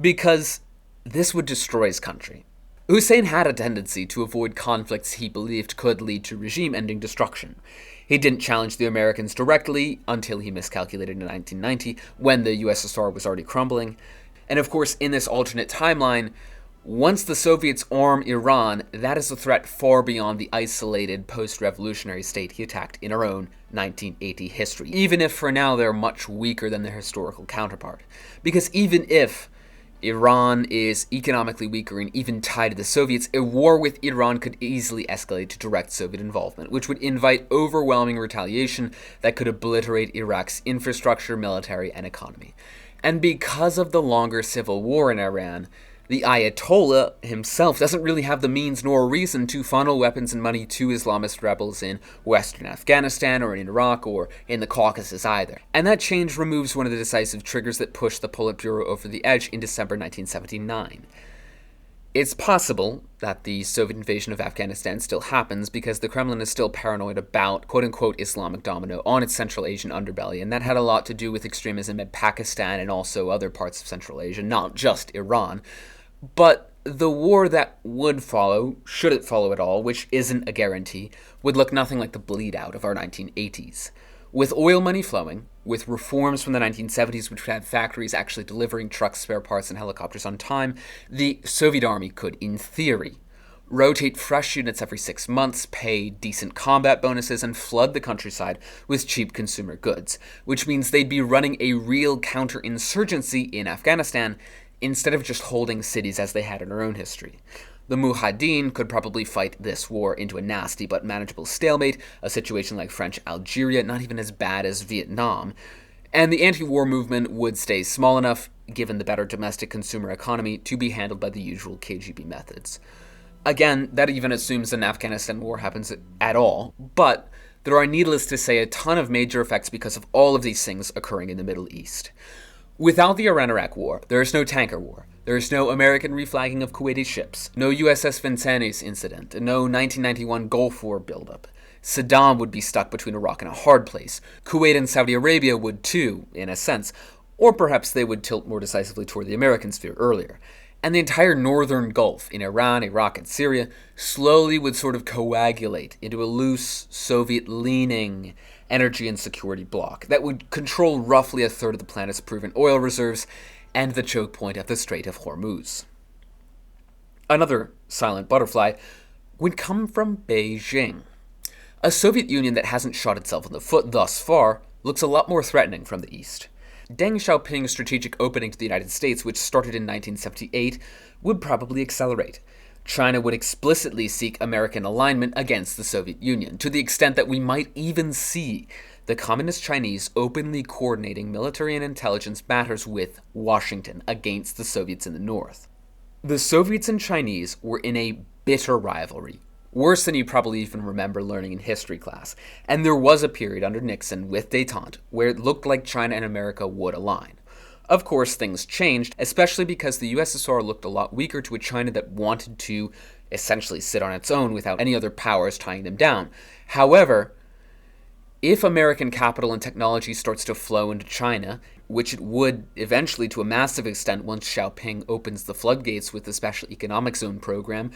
Because this would destroy his country. Hussein had a tendency to avoid conflicts he believed could lead to regime-ending destruction. He didn't challenge the Americans directly until he miscalculated in 1990, when the USSR was already crumbling. And of course, in this alternate timeline, once the Soviets arm Iran, that is a threat far beyond the isolated post-revolutionary state he attacked in our own 1980 history, even if for now they're much weaker than their historical counterpart. Because even if Iran is economically weaker and even tied to the Soviets, a war with Iran could easily escalate to direct Soviet involvement, which would invite overwhelming retaliation that could obliterate Iraq's infrastructure, military, and economy. And because of the longer civil war in Iran, The Ayatollah himself doesn't really have the means nor reason to funnel weapons and money to Islamist rebels in western Afghanistan or in Iraq or in the Caucasus either. And that change removes one of the decisive triggers that pushed the Politburo over the edge in December 1979. It's possible that the Soviet invasion of Afghanistan still happens because the Kremlin is still paranoid about quote-unquote Islamic domino on its Central Asian underbelly, and that had a lot to do with extremism in Pakistan and also other parts of Central Asia, not just Iran. But the war that would follow, should it follow at all, which isn't a guarantee, would look nothing like the bleed out of our 1980s. With oil money flowing, with reforms from the 1970s which had factories actually delivering trucks, spare parts, and helicopters on time, the Soviet army could, in theory, rotate fresh units every 6 months, pay decent combat bonuses, and flood the countryside with cheap consumer goods, which means they'd be running a real counterinsurgency in Afghanistan instead of just holding cities as they had in our own history. The Mujahideen could probably fight this war into a nasty but manageable stalemate, a situation like French Algeria, not even as bad as Vietnam, and the anti-war movement would stay small enough, given the better domestic consumer economy, to be handled by the usual KGB methods. Again, that even assumes an Afghanistan war happens at all, but there are, needless to say, a ton of major effects because of all of these things occurring in the Middle East. Without the Iran-Iraq war, there is no tanker war. There is no American reflagging of Kuwaiti ships, no USS Vincennes incident, and no 1991 Gulf War buildup. Saddam would be stuck between a rock and a hard place. Kuwait and Saudi Arabia would too, in a sense, or perhaps they would tilt more decisively toward the American sphere earlier. And the entire northern Gulf, in Iran, Iraq, and Syria, slowly would sort of coagulate into a loose, Soviet-leaning energy and security bloc that would control roughly a third of the planet's proven oil reserves and the choke point at the Strait of Hormuz. Another silent butterfly would come from Beijing. A Soviet Union that hasn't shot itself in the foot thus far looks a lot more threatening from the east. Deng Xiaoping's strategic opening to the United States, which started in 1978, would probably accelerate. China would explicitly seek American alignment against the Soviet Union, to the extent that we might even see the Communist Chinese openly coordinating military and intelligence matters with Washington against the Soviets in the North. The Soviets and Chinese were in a bitter rivalry, worse than you probably even remember learning in history class, and there was a period under Nixon with détente where it looked like China and America would align. Of course, things changed, especially because the USSR looked a lot weaker to a China that wanted to essentially sit on its own without any other powers tying them down. However, if American capital and technology starts to flow into China, which it would eventually to a massive extent once Xiaoping opens the floodgates with the Special Economic Zone program,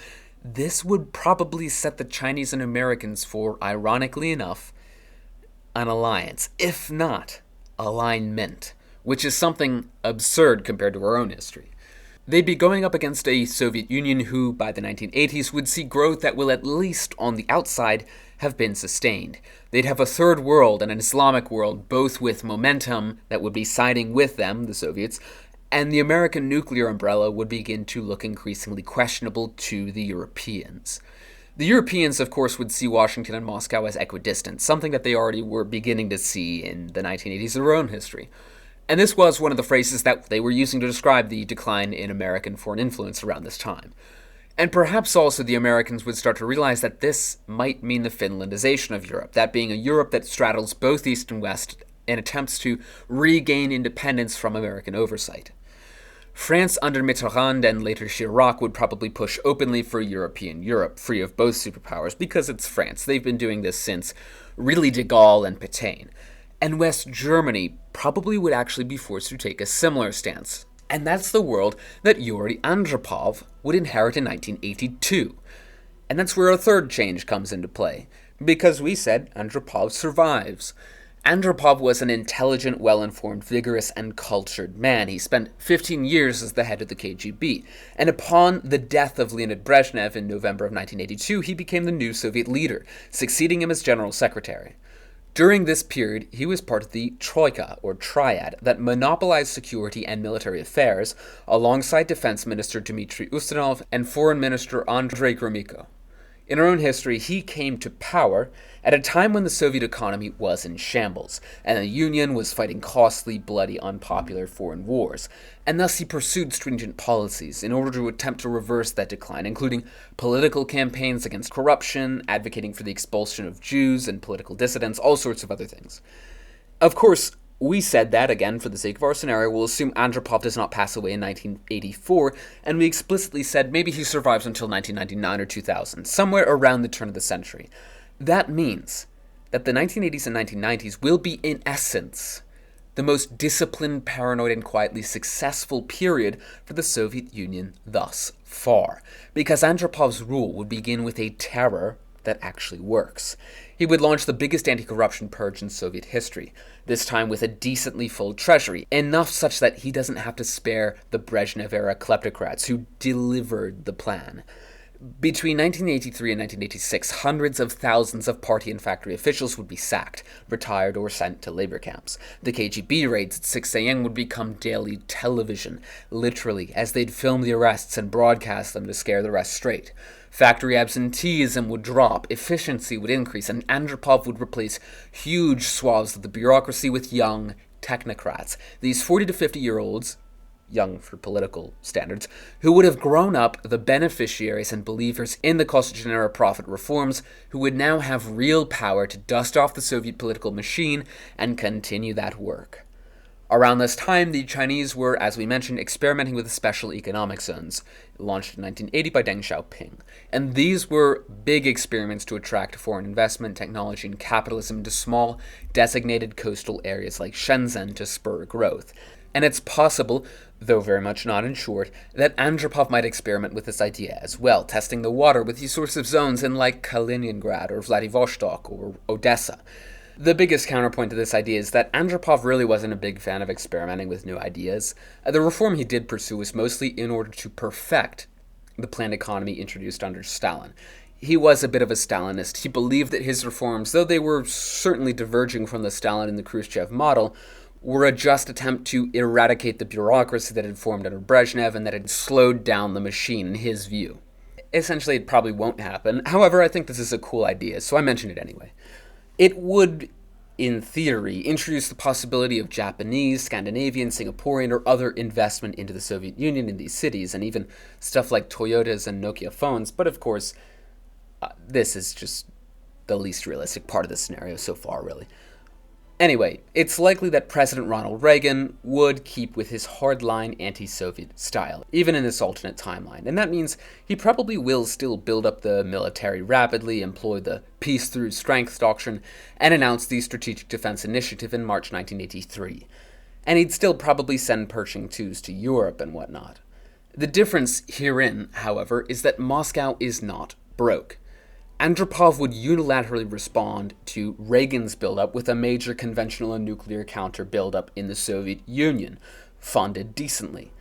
this would probably set the Chinese and Americans for, ironically enough, an alliance, if not alignment, which is something absurd compared to our own history. They'd be going up against a Soviet Union who, by the 1980s, would see growth that will, at least on the outside, have been sustained. They'd have a third world and an Islamic world, both with momentum that would be siding with them, the Soviets, and the American nuclear umbrella would begin to look increasingly questionable to the Europeans. The Europeans, of course, would see Washington and Moscow as equidistant, something that they already were beginning to see in the 1980s of their own history. And this was one of the phrases that they were using to describe the decline in American foreign influence around this time. And perhaps also the Americans would start to realize that this might mean the Finlandization of Europe, that being a Europe that straddles both East and West and attempts to regain independence from American oversight. France under Mitterrand and later Chirac would probably push openly for European Europe, free of both superpowers, because it's France. They've been doing this since really de Gaulle and Pétain. And West Germany probably would actually be forced to take a similar stance. And that's the world that Yuri Andropov would inherit in 1982. And that's where a third change comes into play, because we said Andropov survives. Andropov was an intelligent, well-informed, vigorous, and cultured man. He spent 15 years as the head of the KGB, and upon the death of Leonid Brezhnev in November of 1982, he became the new Soviet leader, succeeding him as general secretary. During this period, he was part of the Troika, or Triad, that monopolized security and military affairs, alongside Defense Minister Dmitry Ustinov and Foreign Minister Andrei Gromyko. In our own history, he came to power at a time when the Soviet economy was in shambles, and the Union was fighting costly, bloody, unpopular foreign wars, and thus he pursued stringent policies in order to attempt to reverse that decline, including political campaigns against corruption, advocating for the expulsion of Jews and political dissidents, all sorts of other things. Of course, we said that, again, for the sake of our scenario, we'll assume Andropov does not pass away in 1984, and we explicitly said maybe he survives until 1999 or 2000, somewhere around the turn of the century. That means that the 1980s and 1990s will be, in essence, the most disciplined, paranoid, and quietly successful period for the Soviet Union thus far, because Andropov's rule would begin with a terror that actually works. He would launch the biggest anti-corruption purge in Soviet history, this time with a decently full treasury, enough such that he doesn't have to spare the Brezhnev-era kleptocrats who delivered the plan. Between 1983 and 1986, hundreds of thousands of party and factory officials would be sacked, retired, or sent to labor camps. The KGB raids at 6 a.m. would become daily television, literally, as they'd film the arrests and broadcast them to scare the rest straight. Factory absenteeism would drop, efficiency would increase, and Andropov would replace huge swaths of the bureaucracy with young technocrats. These 40 to 50-year-olds, young for political standards, who would have grown up the beneficiaries and believers in the Kosygin-era profit reforms, who would now have real power to dust off the Soviet political machine and continue that work. Around this time, the Chinese were, as we mentioned, experimenting with special economic zones, launched in 1980 by Deng Xiaoping. And these were big experiments to attract foreign investment, technology, and capitalism to small, designated coastal areas like Shenzhen to spur growth. And it's possible, though very much not ensured, that Andropov might experiment with this idea as well, testing the water with these sorts of zones in like Kaliningrad or Vladivostok or Odessa. The biggest counterpoint to this idea is that Andropov really wasn't a big fan of experimenting with new ideas. The reform he did pursue was mostly in order to perfect the planned economy introduced under Stalin. He was a bit of a Stalinist. He believed that his reforms, though they were certainly diverging from the Stalin and the Khrushchev model, were a just attempt to eradicate the bureaucracy that had formed under Brezhnev and that had slowed down the machine, in his view. Essentially, it probably won't happen. However, I think this is a cool idea, so I mention it anyway. It would, in theory, introduce the possibility of Japanese, Scandinavian, Singaporean, or other investment into the Soviet Union in these cities, and even stuff like Toyotas and Nokia phones, but of course, this is just the least realistic part of the scenario so far, really. Anyway, it's likely that President Ronald Reagan would keep with his hardline anti-Soviet style, even in this alternate timeline, and that means he probably will still build up the military rapidly, employ the peace through strength doctrine, and announce the Strategic Defense Initiative in March 1983. And he'd still probably send Pershing IIs to Europe and whatnot. The difference herein, however, is that Moscow is not broke. Andropov would unilaterally respond to Reagan's buildup with a major conventional and nuclear counter buildup in the Soviet Union, funded decently.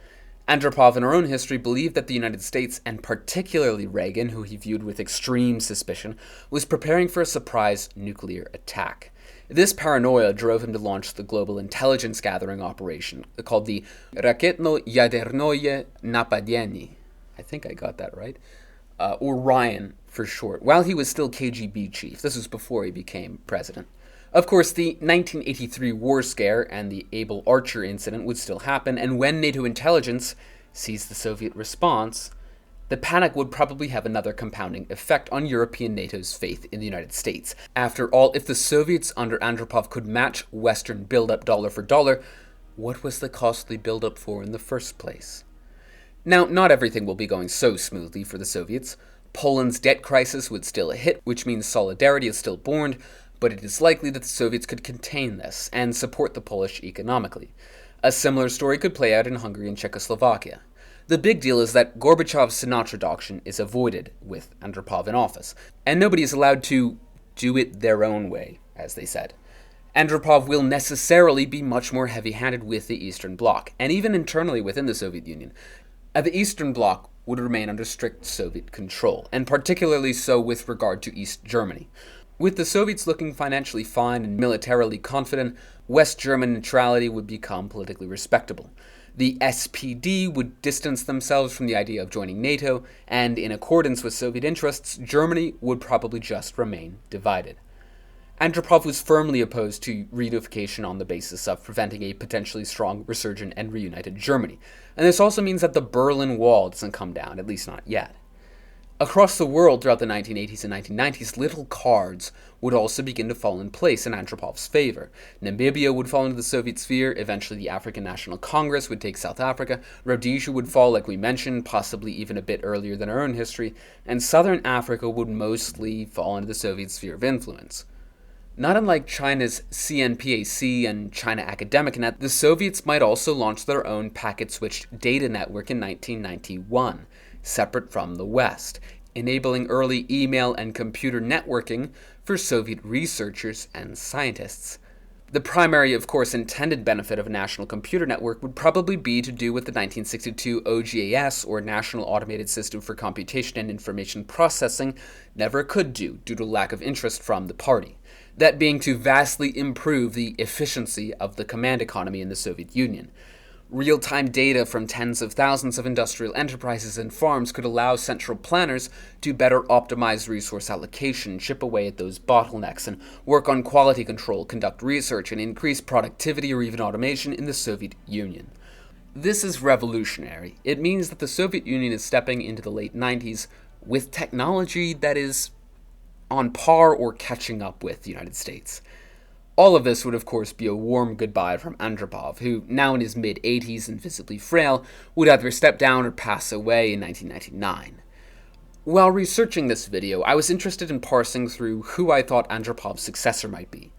Andropov, in our own history, believed that the United States, and particularly Reagan, who he viewed with extreme suspicion, was preparing for a surprise nuclear attack. This paranoia drove him to launch the global intelligence gathering operation, called the Raketno-Yadernoye Napadenie. I think I got that right. Or Ryan for short, while he was still KGB chief. This was before he became president. Of course, the 1983 war scare and the Able Archer incident would still happen, and when NATO intelligence sees the Soviet response, the panic would probably have another compounding effect on European NATO's faith in the United States. After all, if the Soviets under Andropov could match Western buildup dollar for dollar, what was the costly buildup for in the first place? Now, not everything will be going so smoothly for the Soviets. Poland's debt crisis would still hit, which means solidarity is still born, but it is likely that the Soviets could contain this and support the Polish economically. A similar story could play out in Hungary and Czechoslovakia. The big deal is that Gorbachev's Sinatra doctrine is avoided with Andropov in office, and nobody is allowed to do it their own way, as they said. Andropov will necessarily be much more heavy-handed with the Eastern Bloc, and even internally within the Soviet Union. The Eastern Bloc would remain under strict Soviet control, and particularly so with regard to East Germany. With the Soviets looking financially fine and militarily confident, West German neutrality would become politically respectable. The SPD would distance themselves from the idea of joining NATO, and in accordance with Soviet interests, Germany would probably just remain divided. Andropov was firmly opposed to reunification on the basis of preventing a potentially strong, resurgent, and reunited Germany, and this also means that the Berlin Wall doesn't come down, at least not yet. Across the world throughout the 1980s and 1990s, little cards would also begin to fall in place in Andropov's favor. Namibia would fall into the Soviet sphere, eventually the African National Congress would take South Africa, Rhodesia would fall like we mentioned, possibly even a bit earlier than our own history, and Southern Africa would mostly fall into the Soviet sphere of influence. Not unlike China's CNPAC and China Academic.net, the Soviets might also launch their own packet-switched data network in 1991, separate from the West, enabling early email and computer networking for Soviet researchers and scientists. The primary, of course, intended benefit of a national computer network would probably be to do what the 1962 OGAS, or National Automated System for Computation and Information Processing, never could do due to lack of interest from the party. That being to vastly improve the efficiency of the command economy in the Soviet Union. Real-time data from tens of thousands of industrial enterprises and farms could allow central planners to better optimize resource allocation, chip away at those bottlenecks, and work on quality control, conduct research, and increase productivity or even automation in the Soviet Union. This is revolutionary. It means that the Soviet Union is stepping into the late 90s with technology that is on par or catching up with the United States. All of this would, of course, be a warm goodbye from Andropov, who, now in his mid-80s and visibly frail, would either step down or pass away in 1999. While researching this video, I was interested in parsing through who I thought Andropov's successor might be.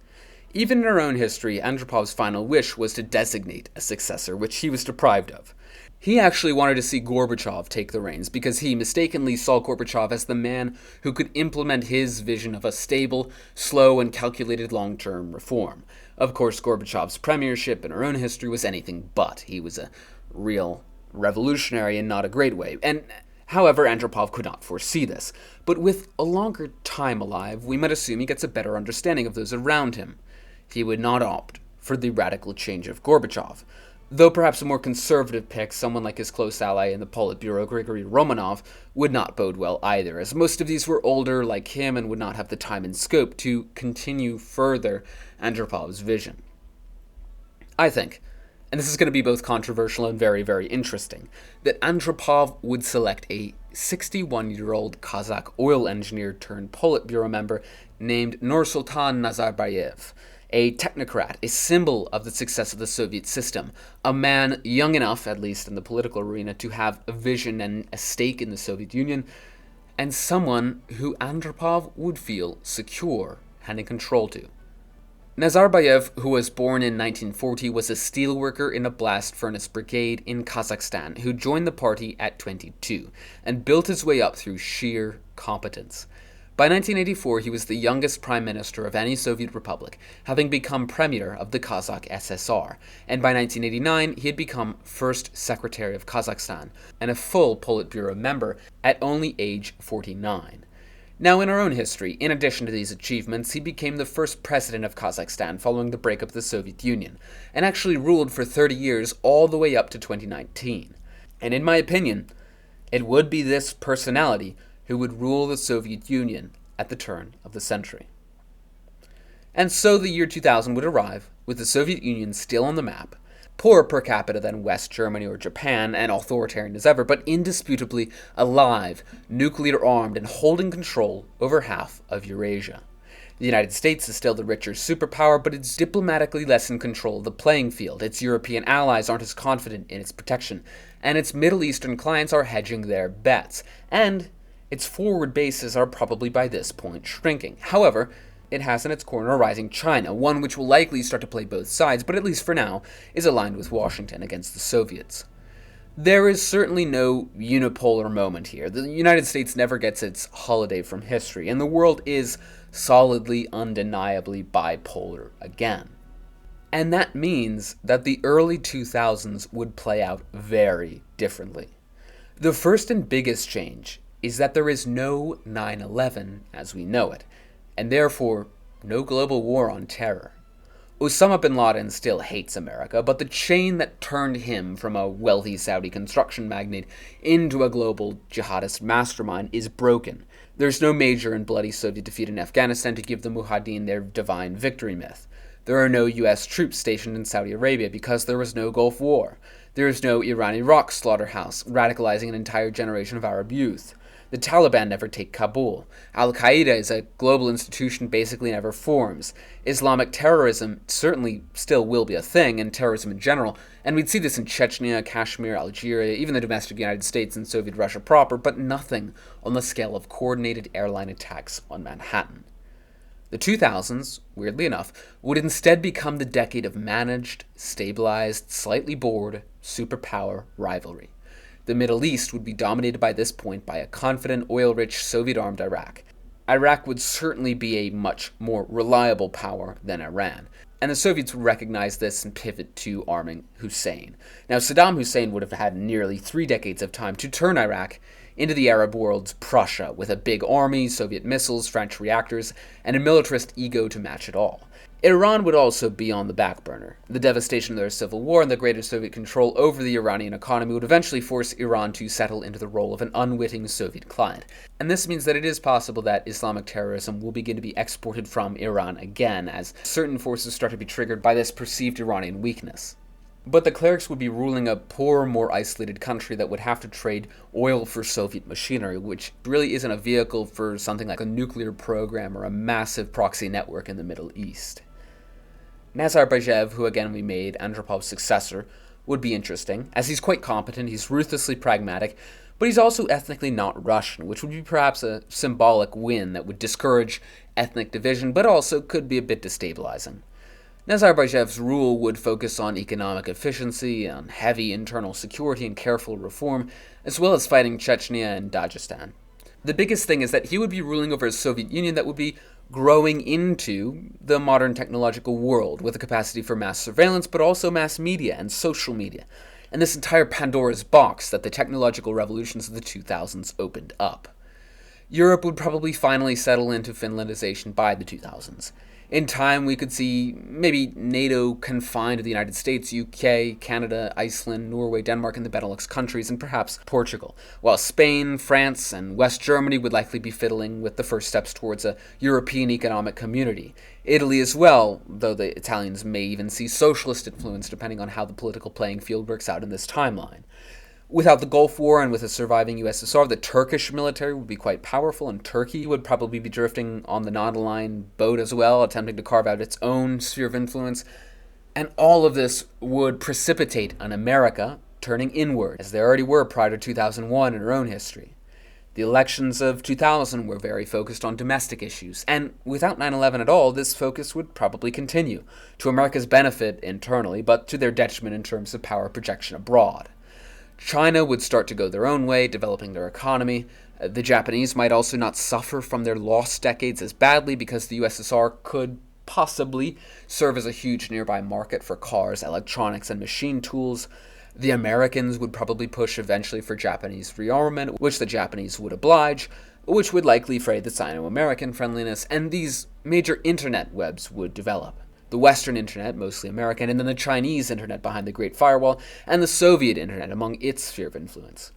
Even in our own history, Andropov's final wish was to designate a successor, which he was deprived of. He actually wanted to see Gorbachev take the reins because he mistakenly saw Gorbachev as the man who could implement his vision of a stable, slow, and calculated long-term reform. Of course, Gorbachev's premiership in our own history was anything but. He was a real revolutionary in not a great way. And however, Andropov could not foresee this. But with a longer time alive, we might assume he gets a better understanding of those around him. He would not opt for the radical change of Gorbachev. Though perhaps a more conservative pick, someone like his close ally in the Politburo, Grigory Romanov, would not bode well either, as most of these were older like him and would not have the time and scope to continue further Andropov's vision. I think, and this is going to be both controversial and very, very interesting, that Andropov would select a 61-year-old Kazakh oil engineer turned Politburo member named Nursultan Nazarbayev, a technocrat, a symbol of the success of the Soviet system, a man young enough, at least in the political arena, to have a vision and a stake in the Soviet Union, and someone who Andropov would feel secure handing control to. Nazarbayev, who was born in 1940, was a steelworker in a blast furnace brigade in Kazakhstan who joined the party at 22 and built his way up through sheer competence. By 1984, he was the youngest prime minister of any Soviet republic, having become premier of the Kazakh SSR, and by 1989, he had become first secretary of Kazakhstan and a full Politburo member at only age 49. Now, in our own history, in addition to these achievements, he became the first president of Kazakhstan following the breakup of the Soviet Union, and actually ruled for 30 years all the way up to 2019. And in my opinion, it would be this personality who would rule the Soviet Union at the turn of the century. And so the year 2000 would arrive, with the Soviet Union still on the map, poorer per capita than West Germany or Japan, and authoritarian as ever, but indisputably alive, nuclear-armed, and holding control over half of Eurasia. The United States is still the richer superpower, but it's diplomatically less in control of the playing field. Its European allies aren't as confident in its protection, and its Middle Eastern clients are hedging their bets, and its forward bases are probably by this point shrinking. However, it has in its corner a rising China, one which will likely start to play both sides, but at least for now, is aligned with Washington against the Soviets. There is certainly no unipolar moment here. The United States never gets its holiday from history, and the world is solidly, undeniably bipolar again. And that means that the early 2000s would play out very differently. The first and biggest change is that there is no 9/11 as we know it, and therefore no global war on terror. Osama bin Laden still hates America, but the chain that turned him from a wealthy Saudi construction magnate into a global jihadist mastermind is broken. There's no major and bloody Soviet defeat in Afghanistan to give the Mujahideen their divine victory myth. There are no US troops stationed in Saudi Arabia because there was no Gulf War. There is no Iran-Iraq slaughterhouse, radicalizing an entire generation of Arab youth. The Taliban never take Kabul. Al-Qaeda is a global institution basically never forms. Islamic terrorism certainly still will be a thing, and terrorism in general, and we'd see this in Chechnya, Kashmir, Algeria, even the domestic United States and Soviet Russia proper, but nothing on the scale of coordinated airline attacks on Manhattan. The 2000s, weirdly enough, would instead become the decade of managed, stabilized, slightly bored, superpower rivalry. The Middle East would be dominated by this point by a confident, oil-rich, Soviet-armed Iraq. Iraq would certainly be a much more reliable power than Iran, and the Soviets would recognize this and pivot to arming Hussein. Now, Saddam Hussein would have had nearly 3 decades of time to turn Iraq into the Arab world's Prussia, with a big army, Soviet missiles, French reactors, and a militarist ego to match it all. Iran would also be on the back burner. The devastation of their civil war and the greater Soviet control over the Iranian economy would eventually force Iran to settle into the role of an unwitting Soviet client. And this means that it is possible that Islamic terrorism will begin to be exported from Iran again, as certain forces start to be triggered by this perceived Iranian weakness. But the clerics would be ruling a poor, more isolated country that would have to trade oil for Soviet machinery, which really isn't a vehicle for something like a nuclear program or a massive proxy network in the Middle East. Nazarbayev, who again we made Andropov's successor, would be interesting, as he's quite competent, he's ruthlessly pragmatic, but he's also ethnically not Russian, which would be perhaps a symbolic win that would discourage ethnic division, but also could be a bit destabilizing. Nazarbayev's rule would focus on economic efficiency, on heavy internal security and careful reform, as well as fighting Chechnya and Dagestan. The biggest thing is that he would be ruling over a Soviet Union that would be growing into the modern technological world, with a capacity for mass surveillance, but also mass media and social media, and this entire Pandora's box that the technological revolutions of the 2000s opened up. Europe would probably finally settle into Finlandization by the 2000s. In time, we could see maybe NATO confined to the United States, UK, Canada, Iceland, Norway, Denmark, and the Benelux countries, and perhaps Portugal, while Spain, France, and West Germany would likely be fiddling with the first steps towards a European economic community. Italy as well, though the Italians may even see socialist influence depending on how the political playing field works out in this timeline. Without the Gulf War and with a surviving USSR, the Turkish military would be quite powerful, and Turkey would probably be drifting on the non-aligned boat as well, attempting to carve out its own sphere of influence. And all of this would precipitate an America turning inward, as they already were prior to 2001 in our own history. The elections of 2000 were very focused on domestic issues, and without 9/11 at all, this focus would probably continue, to America's benefit internally, but to their detriment in terms of power projection abroad. China would start to go their own way, developing their economy. The Japanese might also not suffer from their lost decades as badly because the USSR could possibly serve as a huge nearby market for cars, electronics, and machine tools. The Americans would probably push eventually for Japanese rearmament, which the Japanese would oblige, which would likely fray the Sino-American friendliness, and these major internet webs would develop. The Western internet, mostly American, and then the Chinese internet behind the Great Firewall, and the Soviet internet among its sphere of influence.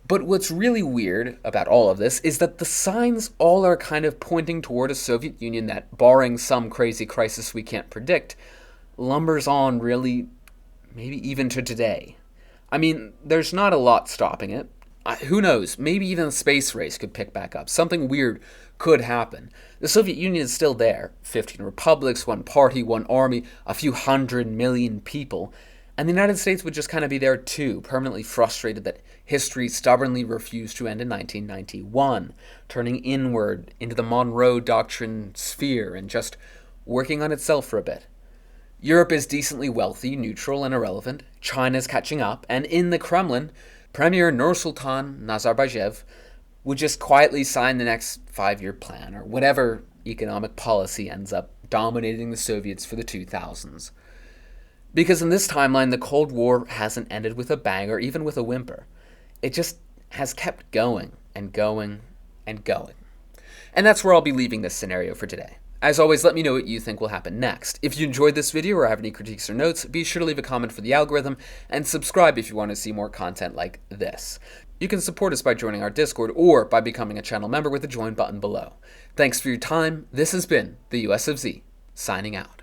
But what's really weird about all of this is that the signs all are kind of pointing toward a Soviet Union that, barring some crazy crisis we can't predict, lumbers on really, maybe even to today. I mean, there's not a lot stopping it. Who knows, maybe even a space race could pick back up. Something weird could happen. The Soviet Union is still there. 15 republics, one party, one army, a few 100 million people. And the United States would just kind of be there too, permanently frustrated that history stubbornly refused to end in 1991, turning inward into the Monroe Doctrine sphere and just working on itself for a bit. Europe is decently wealthy, neutral, and irrelevant. China's catching up, and in the Kremlin, Premier Nursultan Nazarbayev would just quietly sign the next 5-year plan, or whatever economic policy ends up dominating the Soviets for the 2000s. Because in this timeline, the Cold War hasn't ended with a bang or even with a whimper. It just has kept going and going and going. And that's where I'll be leaving this scenario for today. As always, let me know what you think will happen next. If you enjoyed this video or have any critiques or notes, be sure to leave a comment for the algorithm, and subscribe if you want to see more content like this. You can support us by joining our Discord or by becoming a channel member with the join button below. Thanks for your time. This has been the US of Z, signing out.